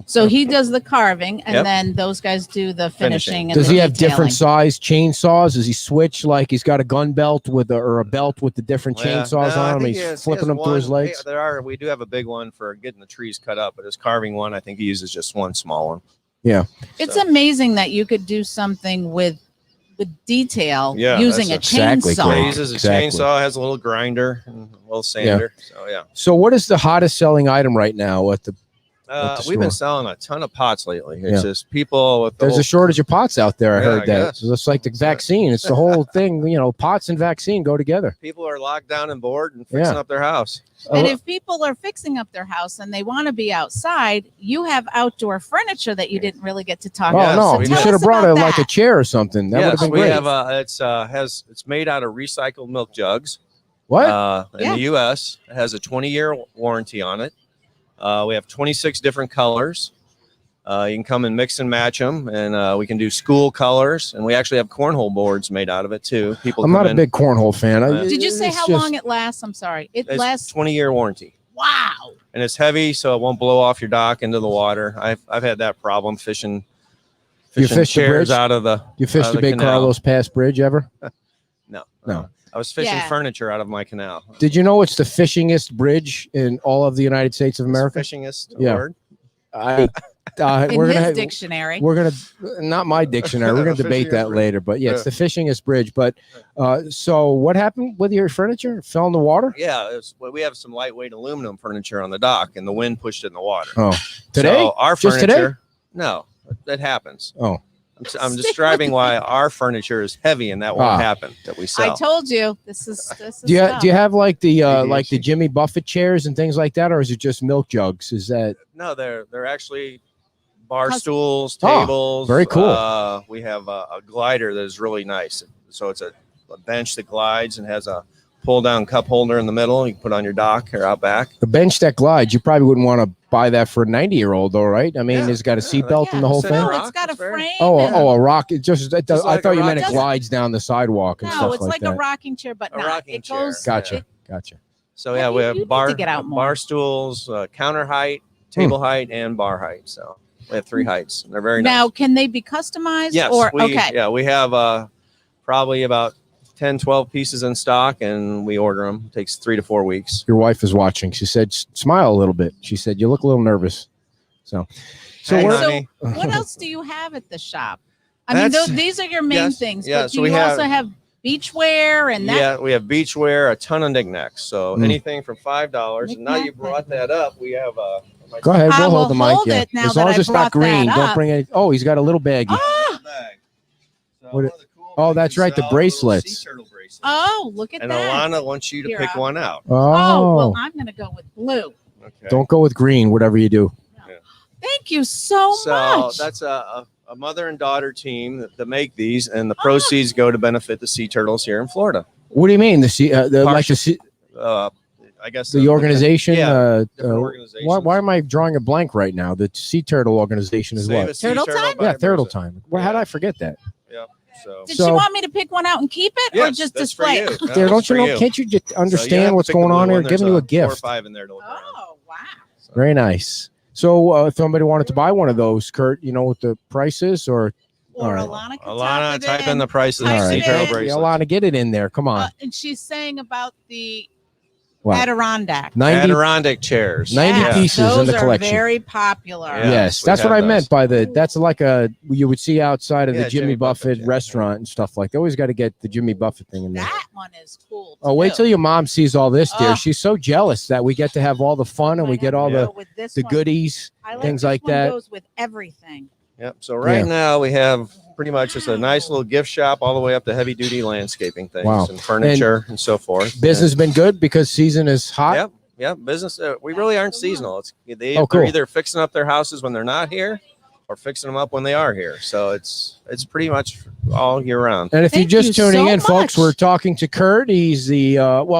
So he does the carving, and Yep. then those guys do the finishing. And Does the he have detailing. different size chainsaws? Does he switch like he's got a gun belt or a belt with the different chainsaws No, I on him? think He's he has flipping them through his one- legs. We do have a big one for getting the trees cut up, but his carving one, I think he uses just one small one. It's So- amazing that you could do something with detail Yeah, using a that's exactly chainsaw. Yeah, he great. uses a Exactly. chainsaw, has a little grinder and a little sander. So yeah, So, what is the hottest selling item right now at the at the We've been store? selling a ton of pots lately. It's Yeah. just people with the There's whole- a shortage of pots out there. I Yeah, heard I that. guess. So it's like the vaccine. It's the whole thing. You know, pots and vaccine go together. people are locked down and bored and fixing Yeah. up their house. And if people are fixing up their house and they want to be outside, you have outdoor furniture that you didn't really get to talk Oh Yes, about. no! we You do. should have brought like a chair or something. That would have Yes, been we great. have it's made out of recycled milk jugs. What? In Yeah. the U.S. It has a 20-year warranty on it. We have 26 different colors. You can come and mix and match them, and we can do school colors. And we actually have cornhole boards made out of it too. People I'm come not a in. big cornhole fan. Did you say It's how just- long it lasts? I'm sorry. It It's lasts. 20-year warranty, Wow. and it's heavy, so it won't blow off your dock into the water. I've had that problem fishing You fished the chairs bridge? out of the. You out fished of the big canal. Carlos Pass Bridge ever? No, No. I was fishing Yeah. furniture out of my canal. Did you know it's the fishingest bridge in all of the United States of America? Fishingest Yeah. word. I, In we're his gonna dictionary. we're gonna not my dictionary. We're gonna debate Fishingest that bridge. later. But yeah, it's Yeah. the fishingest bridge. But so what happened with your furniture? It fell in the water? Yeah, we have some lightweight aluminum furniture on the dock, and the wind pushed it in the water. Oh, today? So our Just furniture. today? No, that happens. Oh, I'm describing why our furniture is heavy, and that won't Ah. happen that we I sell. told you this is do you have like the ADHD. Jimmy Buffett chairs and things like that, or is it just milk jugs? Is that No, they're actually bar Cus- stools, Oh, tables. very cool. We have a glider that is really nice. So it's a bench that glides and has a pull down cup holder in the middle. You can put on your dock or out back. the bench that glides? You probably wouldn't want to buy that for a 90-year-old, though, right? I mean, Yeah, it's got a yeah, seatbelt and the whole Sit thing. in No, rock, it's got a it's very- frame. Oh, and- a rock. It just I like thought a you meant it rock- glides down the sidewalk and No, stuff it's like like that. a rocking chair, but A not. rocking It chair. goes. Gotcha, it- gotcha. So Yeah, yeah, we you have need to bar get out more. bar stools, counter height, Hmm. table height, and bar height. So we have 3 heights. And they're very Now, nice. can they be customized? Yes, Or we okay. have probably about 10, 12 pieces in stock, and we order them. It takes 3 to 4 weeks. Your wife is watching. She said, "Smile a little bit." She said, "You look a little nervous." So Hey, what- honey. What else do you have at the shop? I mean, That's- these are your main yes, things, yeah, but so do we you have- also have beachwear and that? Yeah, we have beachwear, a ton of knickknacks. So Mm. anything from $5. And now you Knick-knack. brought that up. We have go ahead, I we'll will hold the mic. hold Yeah, it now as long that as I it's not brought that green, don't up. bring any. Oh, he's got a little baggie. Ah! What oh, that's right, the bracelets. Oh, look at And that. Alana wants you to Here, pick one out. Oh, well, Oh, I'm going to go with blue. Okay. don't go with green. Whatever you do. Thank you so So much. that's a mother and daughter team that make these, and the proceeds go to benefit the sea turtles here in Florida. What do you mean? The I guess the organization. Yeah, different Why, organizations. why am I drawing a blank right now? The Sea Turtle organization is Save what? a sea Turtle time? by Yeah, a Turtle person. Time. Well, how did I forget that? Yeah. So Did so- she want me to pick one out and keep it or yes, just that's for display you. it? No, There, that's don't you for know? Can't you just So you understand have to what's pick the going blue on here? one. There's Giving you a 4 or gift. 5 in there to look around. Oh, wow. Very nice. So, if somebody wanted to buy one of those, Kurt, you know what the price is, or Or All Alana can Alana, type type in the price of Type the all it sea right, turtle in. Yeah, bracelet. Alana, get it in there. Come on, and she's saying about the What? Adirondack. 90, Adirondack chairs. 90 Yes, pieces in those the are collection. very popular. Yeah. yes, we that's what have I meant those. by the. That's like a you would see outside of Yeah, the Jimmy Jimmy Buffett, Buffett, yeah. restaurant and stuff like that. Always got to get the Jimmy Buffett thing in there. That one is cool. Oh, wait too. till your mom sees all this, dear. Oh. She's so jealous that we get to have all the fun and we Might get have all to the go with this the one. goodies. I like things this like one that. Goes with everything. Yep. So right Yeah. now we have pretty much just a nice little gift shop all the way up to heavy duty landscaping things Wow. and furniture and so forth. Business been good because season is hot. Yep. Yep. Business. We really aren't seasonal. It's Oh, cool. they're either fixing up their houses when they're not here, or fixing them up when they are here. So it's pretty much all year round. And if Thank you're just you tuning so in, folks, much. we're talking to Kurt. He's the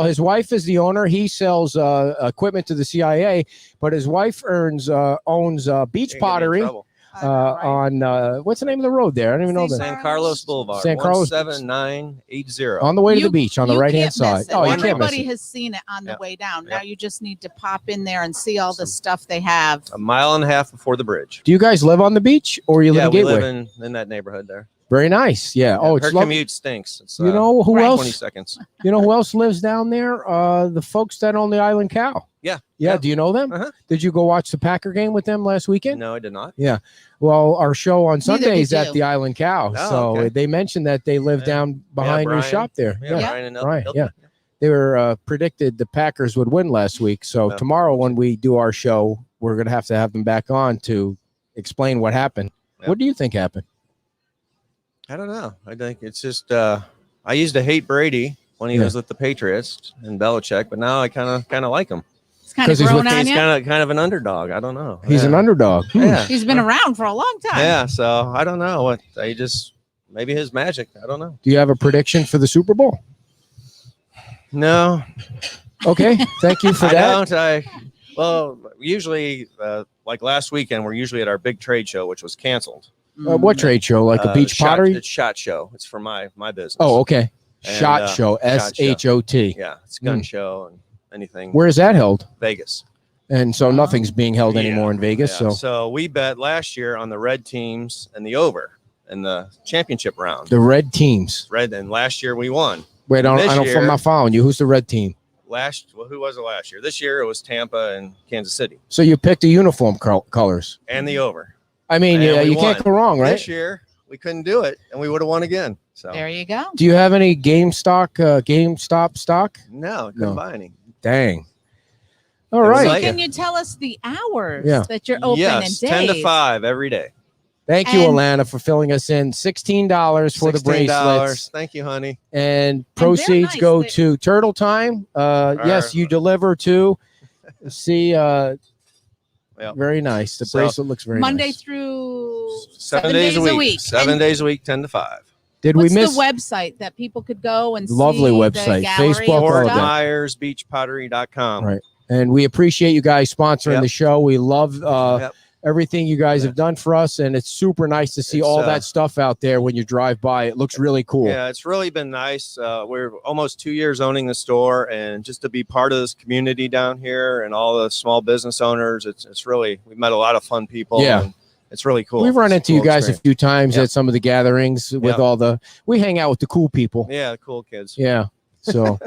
his wife is the owner. He sells equipment to the CIA, but his wife owns beach Can't get me in pottery trouble. Right. on what's the name of the road there? I don't even know St. that. San Carlos Boulevard. San Carlos- 17980. On the way to the You- beach on the you right hand can't side. miss it. Oh, you can't miss Everybody it. has seen it on the Yep. way down. Yep. Now you just need to pop in there and see all the stuff they have. A mile and a half before the bridge. Do you guys live on the beach or you live Yeah, in we Gateway? live in that neighborhood there. Very nice. Yeah. Oh, it's her lovely. commute stinks. It's, You know who Right. 20 else? seconds. You know who else lives down there? The folks that own the Island Cow. Yeah. Yeah. Do you know them? Uh-huh. Did you go watch the Packer game with them last weekend? No, I did not. Well, our show on Neither Sundays did at you. the Island Cow. Oh, So okay. they mentioned that they live Yeah. down behind your Brian. shop there. Yeah, Yeah. Brian and Right, Hilton. yeah. They were predicted the Packers would win last week. So Yeah. tomorrow when we do our show we're going to have them back on to explain what happened. Yep. What do you think happened? I don't know. I think it's just I used to hate Brady when he was with the Patriots and Belichick, but now I kind of like him. It's kind of 'Cause he's grown with- on He's you. kind of an underdog. I don't know. He's an underdog. Yeah. He's been around for a long time. Yeah. So I don't know what they just maybe his magic. I don't know. Do you have a prediction for the Super Bowl? No, Okay, thank you for I that. don't. Well, usually like last weekend, we're usually at our big trade show, which was canceled. What trade show? Like a beach pottery? It's SHOT Show. It's for my business. Oh, okay. And, Shot show. SHOT Show. SHOT. Yeah, it's gun show and anything. Where is that held? Vegas. And so nothing's being held anymore in Vegas. Yeah. So we bet last year on the red teams and the over in the championship round. the red teams. Red, and last year we won. Wait, I This don't. year- I'm not following you. Who's the red team? Who was it last year? This year it was Tampa and Kansas City So you picked the uniform colors. and the over. I mean, And yeah, we you can't won. go wrong, right? This year we couldn't do it, and we would have won again. So There you go. Do you have any GameStop stock? no, No. couldn't buy any. Dang. All was right. like- Can you tell us the hours Yeah. that you're open Yes, and 10 days? to 5 every day. Thank you, And- Alana, for filling us in. $16 for the $16. bracelets. Thank you, honey. And proceeds nice. go They- to Turtle Time. Yes, you deliver to. See, very nice. The So- bracelet looks very Monday nice. through 7 days a week. 7 And days a week, 10 to 5. Did What's we miss? the website that people could go and Lovely see website. the gallery Facebook, and all Fort of that. stuff? Myers Beachpottery.com. Right. And we appreciate you guys sponsoring Yep. the show. We love Yep. everything you guys have done for us, and it's super nice to see It's, all that stuff out there when you drive by. It looks really cool. Yeah, it's really been nice. We're almost 2 years owning the store, and just to be part of this community down here and all the small business owners, it's really, we've met a lot of fun people. Yeah. and it's really cool. We've run It's into a you cool guys experience. a few times Yep. at some of the gatherings with Yep. all the. We hang out with the cool people. Yeah, cool kids. Yeah. So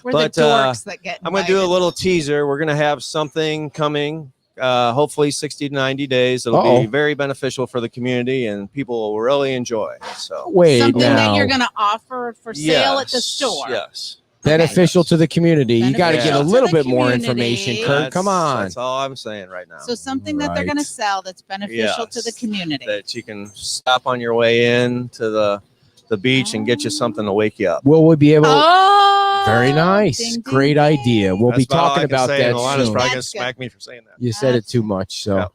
We're But, the dorks that get I'm going to do a invited. little teaser. We're going to have something coming, hopefully 60 to 90 days. It'll Uh-oh. be very beneficial for the community, and people will really enjoy. So, wait Something now. that you're going to offer for sale at the Yes, store. Yes. Beneficial to the community. You got to Beneficial get a to little the bit more community. information, Kurt. Come on. That's all I'm saying right now. So something that they're going to Right. sell that's beneficial to the Yes. community. That you can stop on your way in to the beach and get you something to wake you up. Will we be able? Oh, Very nice. ding, ding, Great ding. idea. We'll be That's all I talking can about say, that and Alana's soon. probably going to That's good. smack me for saying that. You said it That's- too much, so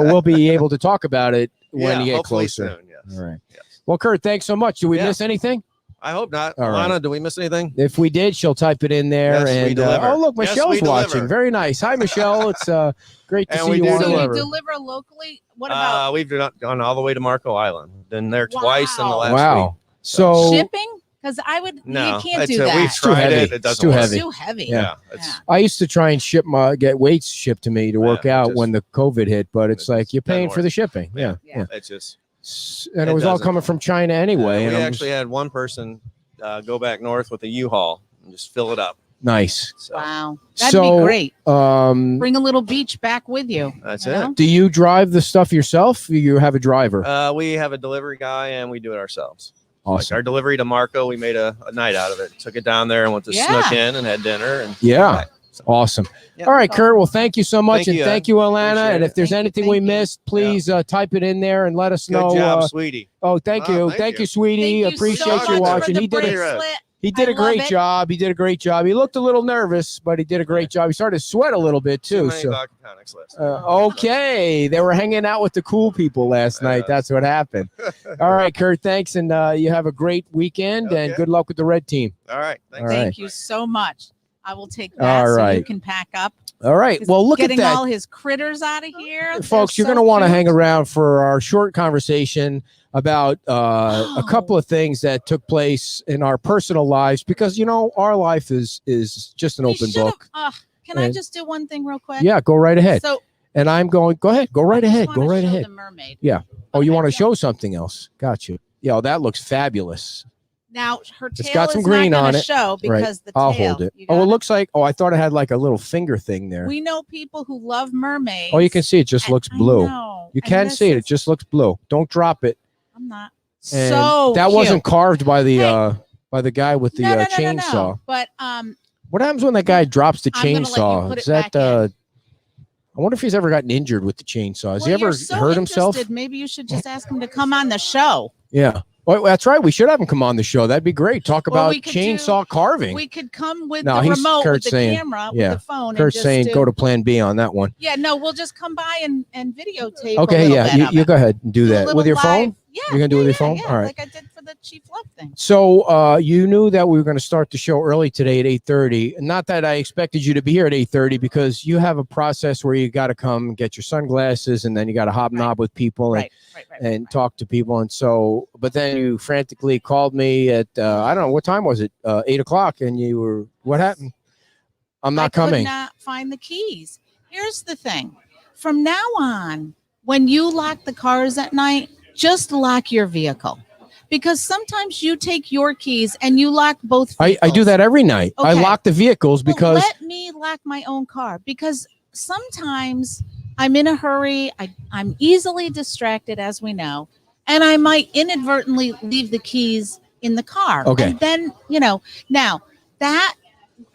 we'll be able to talk about it when Yeah, you get hopefully closer. soon, yes. All right. Yes. Well, Kurt, thanks so much. Did we Yeah. miss anything? I hope not. All right. Alana, do we miss anything? If we did, she'll type it in there. Yes, we and deliver. oh, look, Yes, Michelle's we watching. deliver. Very nice. Hi, Michelle. It's great to And see we you do on. Do you deliver. deliver locally? What about We've gone all the way to Marco Island. Been there twice in the Wow. last Wow. week. So shipping? Because I would. No, you can't it's do a- that. we've It's too tried heavy. it. It's It doesn't too work. heavy. It's too heavy. Yeah, it's Yeah. I used to try and get weights shipped to me to work Yeah, out just- when the COVID hit, but it's it like just you're paying doesn't for the work. shipping. Yeah. Yeah. it's just. And It it was all doesn't. coming from China anyway. we and I'm actually had one person go back north with a U-Haul and just fill it up. nice. So Wow, that'd So, be great. Bring a little beach back with you. that's you it. know? Do you drive the stuff yourself? Or you have a driver? We have a delivery guy and we do it ourselves. Like Awesome. our delivery to Marco, we made a night out of it. Took it down there and went to Yeah. Snook Inn and had dinner. And Yeah. Awesome. Yeah. All right, Kurt. Well, thank you so much. Thank and you, thank Ed. you, Alana. Appreciate And if it. there's Thank you, anything thank we you. missed, please type it in there and let us good know. job, sweetie. Oh, thank Oh, you. thank Thank you, you. sweetie. Thank you Appreciate so you much for watching. the He did a bracelet. He did I a great love it. job. He did a great job. He looked a little nervous, but he did a great job. He started to sweat a little bit Too too. many So Vodka Tonics last night. okay, they were hanging out with the cool people last night. Yeah. That's what happened. All right, Kurt. Thanks, and you have a great weekend. And Okay. good luck with the red team. All right. Thanks. All right. Thank you so much. I will take that All so you right. can pack up. All right. He's Well, look at getting that. all his critters out of here. Folks, They're you're going so to want to cute. hang around for our short conversation about a couple of things that took place in our personal lives, because our life is just an We open should've- book. Can I And- just do one thing real quick? Yeah, go right ahead. So And I'm going. Go ahead. Go right I just ahead. wanna Go right show ahead. The mermaid. Yeah. Oh, you Okay, want to yeah. show something else? Got you. Yeah, that looks fabulous. Now her tail It's got some is green not on gonna it. show Right. because the I'll tail. hold it. You Oh, it got looks like. Oh, I thought it had like a little finger thing there. We know people who love mermaids. Oh, you can see it just and looks I blue. know, You and can this see it. It is- just looks blue. Don't drop it. I'm not. And So that cute. wasn't carved by the Hey. guy with the No, no, chainsaw. no. But What happens when that guy drops the I'm gonna let you chainsaw? put Is it that back in. I wonder if he's ever gotten injured with the chainsaw. Has he Well, ever you're so hurt himself? interested, maybe you should just ask him to come on the show. Yeah. Well, that's right. We should have him come on the show. That'd be great. Talk Well, about we could chainsaw carving. We could come with No, the he's- remote, with Kurt's the saying- camera, yeah. with the phone. Kurt's and saying just go to Plan B on that one. Yeah, no, we'll just come by and videotape. Okay, a little yeah, bit of you it. go ahead and do a that little with your live- phone. Yeah, You're gonna do it with your yeah, phone? yeah, All right. like I did for the Chief Love thing. So you knew that we were going to start the show early today at 8:30. Not that I expected you to be here at 8:30 because you have a process where you got to come and get your sunglasses and then you got to hobnob with people and, Right. talk to people. And so, but then you frantically called me at, I don't know, what time was it? 8 o'clock. And you were, what happened? I'm not I coming. could not find the keys. Here's the thing. From now on, when you lock the cars at night, just lock your vehicle. Because sometimes you take your keys and you lock both vehicles. I do that every night. I Okay. lock the vehicles Well, because let me lock my own car because sometimes I'm in a hurry. I'm easily distracted, as we know, and I might inadvertently leave the keys in the car. Okay. And then, now that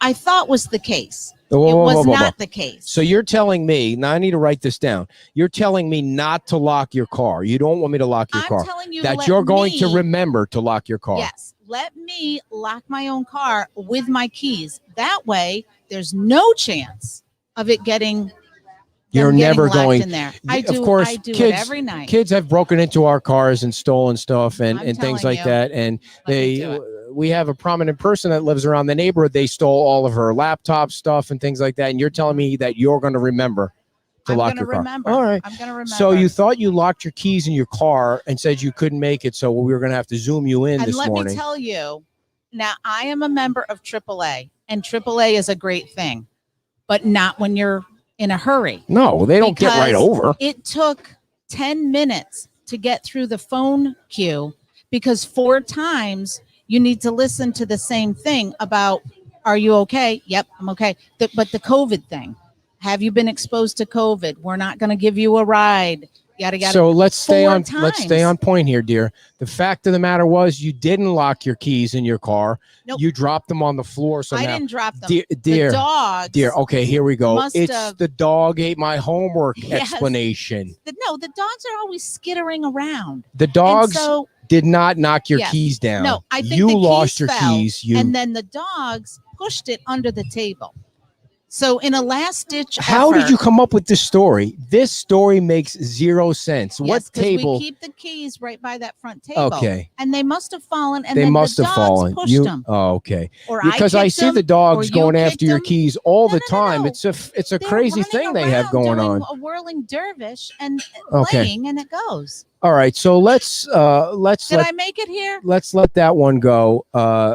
I thought was the case. Whoa, It whoa, was whoa, whoa, whoa. not the case. So you're telling me, now I need to write this down. You're telling me not to lock your car. You don't want me to lock your I'm car. telling you That let you're going to me- remember to lock your car. Yes. Let me lock my own car with my keys. That way, there's no chance of it getting. You're them getting never locked going. in there. I Of do. course, I do kids- it every night. Kids have broken into our cars and stolen stuff and I'm things telling like you. that. And Let me do they, we have a prominent person that lives around the neighborhood. They stole all of her laptop stuff and things like that. And you're telling me that you're going to remember to I'm lock gonna your car. remember. All right. I'm gonna remember. So you thought you locked your keys in your car and said you couldn't make it, so we were going to have to zoom you in and this let morning. me tell you, now I am a member of AAA, and AAA is a great thing, but not when you're in a hurry. No, they don't get right Because over. It took 10 minutes to get through the phone queue because 4 times you need to listen to the same thing about, are you okay? Yep, I'm okay. But the COVID thing, have you been exposed to COVID? We're not going to give you a ride. Yada, yada. So let's stay 4 on. Let's stay times. on point here, dear. The fact of the matter was, you didn't lock your keys in your car. Nope. You dropped them on the floor. So I now, didn't drop them. dear, The dogs. dear. Okay, here we go. must It's have- the dog ate my homework Yes. explanation. No, the dogs are always skittering around. The And dogs so, did not knock your Yes. keys down. no, I think you the lost keys your fell, keys. You. and then the dogs pushed it under the table. So in a last ditch How did you come up with this story? This story makes zero sense. What table? We keep the keys right by that front table. Okay. And they must have fallen, and They then must the have dogs fallen. pushed You. them. Oh, okay. Or Because I kicked see them, the dogs or you going after kicked your them. keys all the No, no, time. no. It's a They're crazy running thing they have around going doing on. A whirling dervish and Okay. playing, and it goes. All right, so let's Did let I make it here? let's let that one go.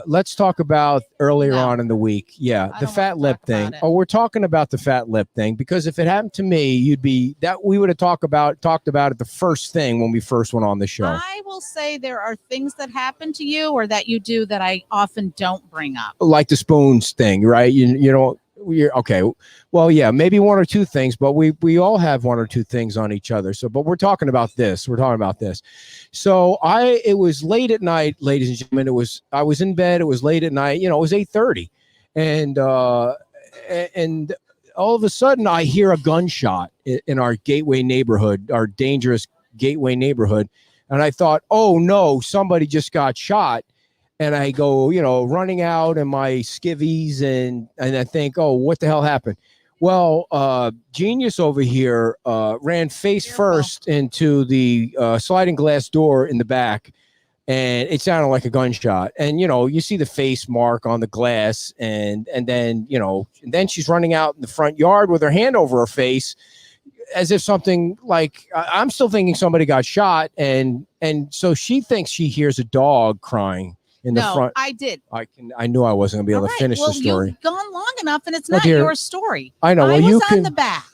Let's talk about earlier No. on in the week. Yeah, I the don't fat wanna lip talk thing. about it. Oh, we're talking about the fat lip thing because if it happened to me, you'd be that we would have talked about it the first thing when we first went on the show. I will say there are things that happen to you or that you do that I often don't bring up. Like the spoons thing, right? You know, we're okay. Well, yeah, maybe one or two things, but we all have one or two things on each other. So, but we're talking about this. We're talking about this. So it was late at night, ladies and gentlemen. I was in bed. It was late at night. You know, it was 8:30, and all of a sudden I hear a gunshot in our gateway neighborhood, our dangerous gateway neighborhood, and I thought, oh no, somebody just got shot. And I go, running out in my skivvies and I think, oh, what the hell happened? Well, Genius over here ran face first into the sliding glass door in the back, and it sounded like a gunshot. And, you see the face mark on the glass, and then, and then she's running out in the front yard with her hand over her face as if something like, I'm still thinking somebody got shot. And so she thinks she hears a dog crying in the front. I did. I knew I wasn't gonna be able All to right, finish well, the story. You've gone long enough, and it's Well, not dear, your story. I know. Well, I was you on can the back,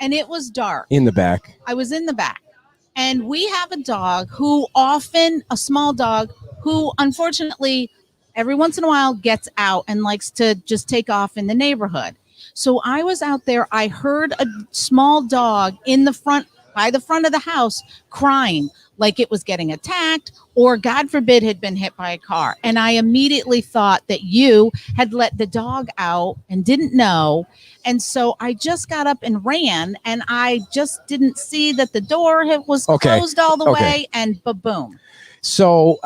and it was dark. in the back. I was in the back, and we have a dog a small dog who unfortunately every once in a while gets out and likes to just take off in the neighborhood. So I was out there. I heard a small dog in the front by the front of the house crying like it was getting attacked or, God forbid, had been hit by a car. And I immediately thought that you had let the dog out and didn't know. And so I just got up and ran, and I just didn't see that the door was Okay. closed all the Okay. way, and ba-boom. So,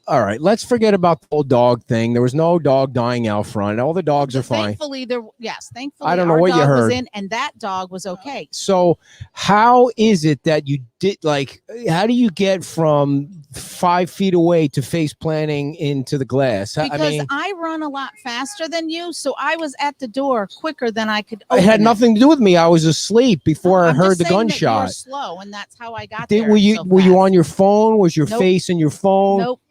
all right, let's forget about the whole dog thing. There was no dog dying out front. All the dogs are fine. Thankfully, thankfully, I don't know our what you dog was heard. in, and that dog was okay. So, how is it that you did, like, how do you get from 5 feet away to face planting into the glass? Because I run a lot faster than you, so I was at the door quicker than I could it open had nothing to do with me. I was asleep before I I'm heard just the saying that you're gunshot. slow, and that's how I got Did, there. were you so were you fast. on your phone? Was your Nope. face in your phone? Nope.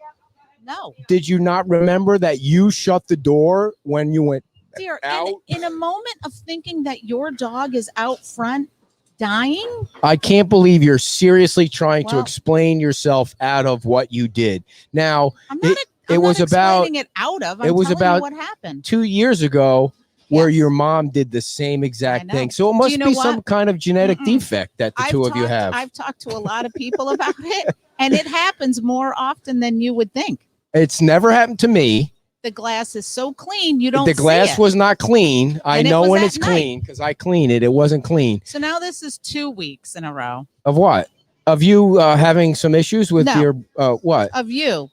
No, Did you not remember that you shut the door when you went dear. out? In a moment of thinking that your dog is out front dying, I can't believe you're seriously trying to Well- explain yourself out of what you did. Now, I'm not. it I'm was not about- explaining it out of. I'm it was telling about you what happened. 2 years ago, where Yes. your mom did the same exact know. thing. So it Do must you know be what? some kind of genetic Mm-mm. defect that the two of you have. I've talked to a lot of people about it, and it happens more often than you would think. It's never happened to me. The glass is so clean, you don't. The glass see it. was not clean. I And it know was when at it's night. clean because I clean it. It wasn't clean. So now this is 2 weeks in a row Of what? Of you having some issues with No. your what? of you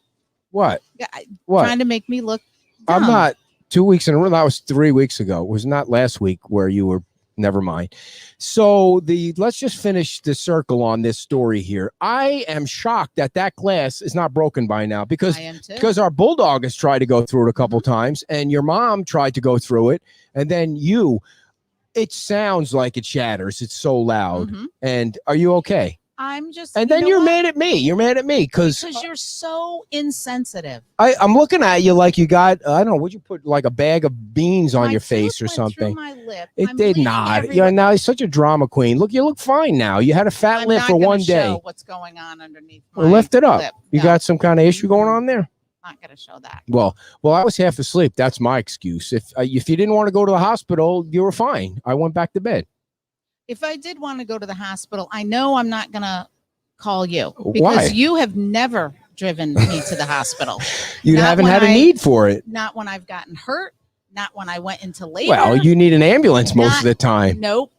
What? trying What? to make me look. I'm dumb. not 2 weeks in a row. That was 3 weeks ago. It was not last week where you were. Never mind. So let's just finish the circle on this story here. I am shocked that that glass is not broken by now because I am too. because our bulldog has tried to go through it a couple times, and your mom tried to go through it, and then it sounds like it shatters. It's so loud. Mhm. And are you okay? I'm just. And you then know you're what? mad at me. You're mad at me because You're so insensitive. I'm looking at you like you got, I don't know, would you put like a bag of beans on My your tooth face or went through something? my lip. It I'm did bleeding not. everywhere. You're now such a drama queen. Look, you look fine now. You had a fat I'm lip not for gonna one show day. what's going on underneath my Well, lift it up. lip. You No, got some kind of issue going on there? not going to show that. Well, I was half asleep. That's my excuse. If you didn't want to go to the hospital, you were fine. I went back to bed. If I did want to go to the hospital, I know I'm not going to call you Why? because you have never driven me to the hospital. You Not haven't when had a I- need for it. Not when I've gotten hurt. Not when I went into labor. Well, you need an ambulance most Not- of the time. Nope.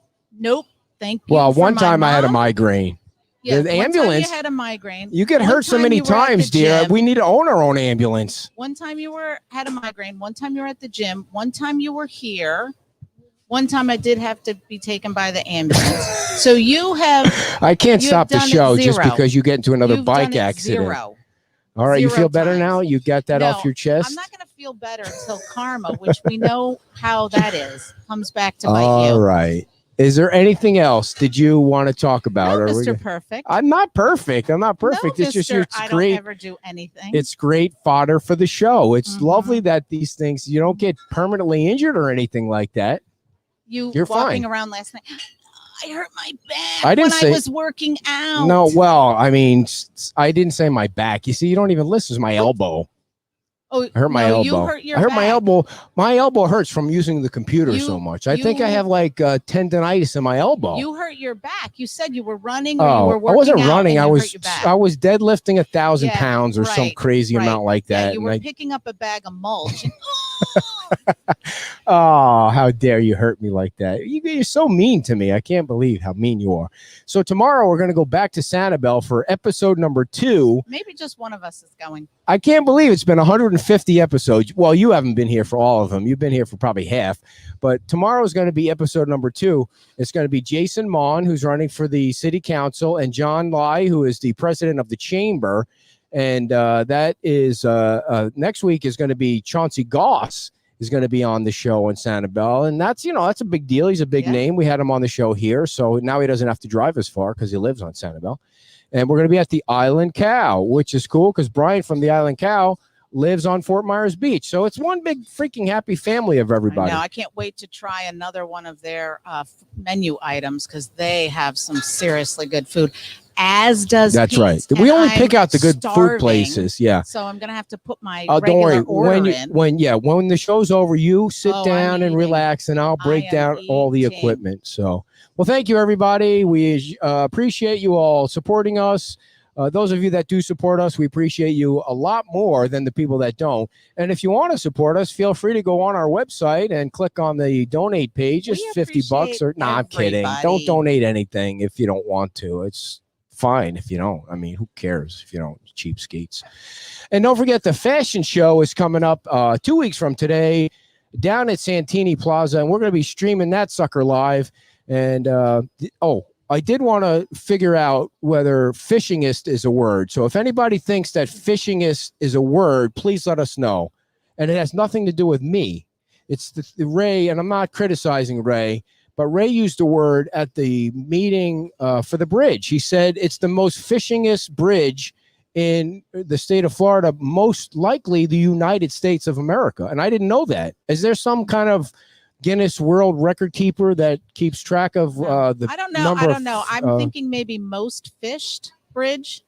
Thank you. Well, for one my time I had a mom. migraine. Yeah, the one time ambulance- you had a migraine. You get One hurt so time many you were at the times, dear. gym. We need to own our own ambulance. One time you had a migraine. One time you were at the gym. One time you were here. One time I did have to be taken by the ambulance. So you have I can't You've stop the done it show just zero. because you get into another you've bike done it accident. Zero. All right, you 0 feel better times. now? You got that off No, your chest? I'm not going to feel better until karma, which we know how that is, comes back to bite All you. right. Is there anything else did you want to talk about? No, Are we Mr. gonna- Perfect. I'm not perfect. I'm not perfect. No, It's just Mr. it's I don't great. ever do anything. It's great fodder for the show. It's Mhm. lovely that these things you don't get permanently injured or anything like that. you you're walking fine. around last night. I hurt my back I didn't when say- I was working out. No, well, I mean, I didn't say my back. You see, you don't even listen. It's my elbow. Oh, I hurt my no, elbow. You hurt your I hurt back. my elbow. My elbow hurts from using the computer You- so much. I think I you- have like tendonitis in my elbow. You hurt your back. You said you were running or you were Oh, working I wasn't out running. and I you was hurt your back. I was deadlifting 1,000 Yeah, pounds or some right, crazy right. amount like Yeah, that. you and were I- picking up a bag of mulch. and- Oh, how dare you hurt me like that? You're so mean to me. I can't believe how mean you are. So tomorrow we're going to go back to Sanibel for episode number 2. Maybe just one of us is going. I can't believe it's been 150 episodes. Well, you haven't been here for all of them. You've been here for probably half. But tomorrow is going to be episode number 2. It's going to be Jason Mon, who's running for the city council, and John Lai, who is the president of the chamber. And that is next week is going to be Chauncey Goss is going to be on the show in Sanibel. And that's, that's a big deal. He's a big Yeah. name. We had him on the show here. So now he doesn't have to drive as far because he lives on Sanibel. And we're going to be at the Island Cow, which is cool because Brian from the Island Cow lives on Fort Myers Beach. So it's one big freaking happy family of everybody. I can't wait to try another one of their menu items because they have some seriously good food, as does That's Pete's, right. and We only I'm pick out the good starving, food places. Yeah. So I'm gonna have to put my Don't regular worry. order in. When the show's over, you sit Oh, I'm down and eating. relax, and I'll break am down all the eating. equipment. So Well, thank you, everybody. We appreciate you all supporting us. Those of you that do support us, we appreciate you a lot more than the people that don't. And if you want to support us, feel free to go on our website and click on the donate page. It's We $50 or I'm kidding. everybody. Don't donate anything if you don't want to. It's fine if you don't. I mean, who cares if you don't? Cheapskates. And don't forget the fashion show is coming up 2 weeks from today down at Santini Plaza, and we're going to be streaming that sucker live. And I did want to figure out whether fishingist is a word. So if anybody thinks that fishingist is a word, please let us know. And it has nothing to do with me. It's the Ray, and I'm not criticizing Ray, but Ray used the word at the meeting for the bridge. He said it's the most fishingest bridge in the state of Florida, most likely the United States of America. And I didn't know that. Is there some kind of Guinness World Record keeper that keeps track of the I don't know. number I of, don't know. I'm thinking maybe most fished bridge.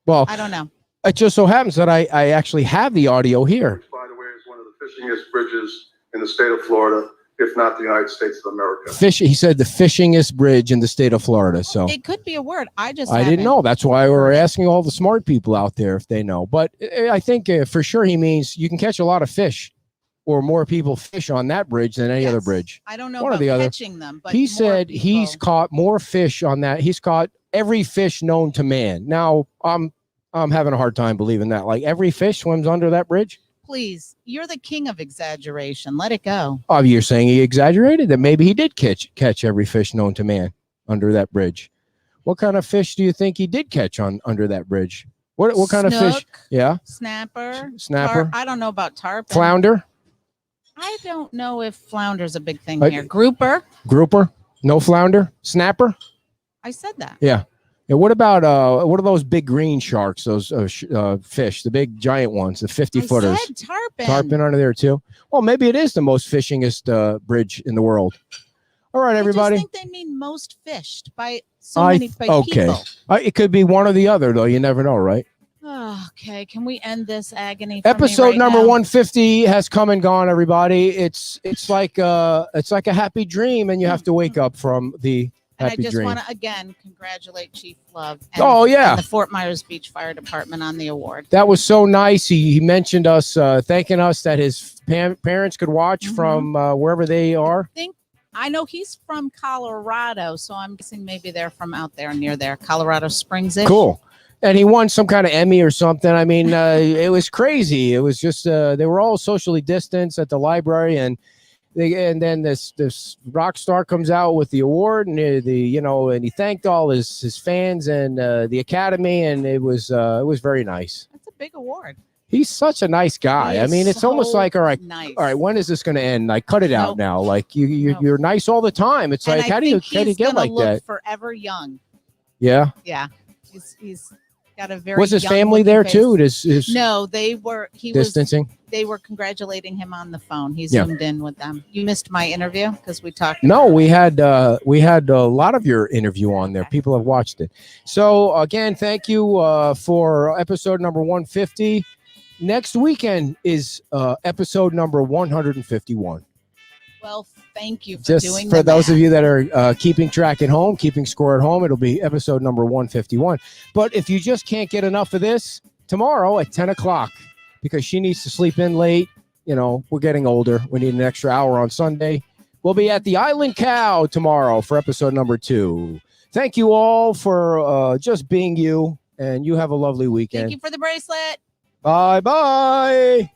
Well, I don't know. it just so happens that I actually have the audio here. By the way, is one of the fishingest bridges in the state of Florida, if not the United States of America. He said the fishingest bridge in the state of Florida. So It could be a word. I I didn't haven't. know. That's why we're asking all the smart people out there if they know. But I think for sure he means you can catch a lot of fish, or more people fish on that bridge than any other Yes. bridge. I don't know One or about the other. catching them, but He more said he's people- caught more fish on that. He's caught every fish known to man. Now I'm having a hard time believing that. Like every fish swims under that bridge. Please, you're the king of exaggeration. Let it go. Oh, you're saying he exaggerated? That maybe he did catch every fish known to man under that bridge. What kind of fish do you think he did catch under that bridge? What kind of fish? Snook, Yeah, Snapper. Snapper. I don't know about tarpon. flounder, I don't know if flounder's a big thing Like- here. Grouper. grouper, no flounder, snapper. I said that. Yeah. And what about what are those big green sharks? Those fish, the big giant ones, the 50 footers. I said tarpon. Tarpon under there too. Well, maybe it is the most fishingest bridge in the world. All right, everybody. I just think they mean most fished by people. It could be one or the other, though. You never know, right? Oh, okay, can we end this agony? for me Episode right number now? 150 has come and gone, everybody. It's like a happy dream, and you have to wake up from the And I happy just dream. want to again congratulate Chief Love. And, Oh, yeah. and the Fort Myers Beach Fire Department on the award. That was so nice. He mentioned us, thanking us that his parents could watch Mhm. from wherever they are. I know he's from Colorado, so I'm guessing maybe they're from out there near there, Colorado Springs. Cool. And he won some kind of Emmy or something. I mean, it was crazy. It was just they were all socially distanced at the library, and then this rock star comes out with the award, and and he thanked all his fans and the Academy, and it was very nice. That's a big award. He's such a nice guy. He I is mean, it's almost so like, all right, nice. when is this going to end? Like, cut it out Nope. now. Like Nope. you're nice all the time. It's And like, I how do you think he's get gonna like look that? forever young. Yeah. Yeah, he's got a very. Was his young family looking there face. too? His No, they were. distancing. They were congratulating him on the phone. He Yeah. zoomed in with them. You missed my interview because we talked. No, we had a lot of your interview on there. Okay. People have watched it. So again, thank you for episode number 150. Next weekend is episode number 151. Well, thank you for Just doing for the those of math. you that are keeping track at home, keeping score at home, it'll be episode number 151. But if you just can't get enough of this, tomorrow at 10 o'clock, because she needs to sleep in late, we're getting older. We need an extra hour on Sunday. We'll be at the Island Cow tomorrow for episode number 2. Thank you all for just being you, and you have a lovely weekend. Thank you for the bracelet. Bye-bye.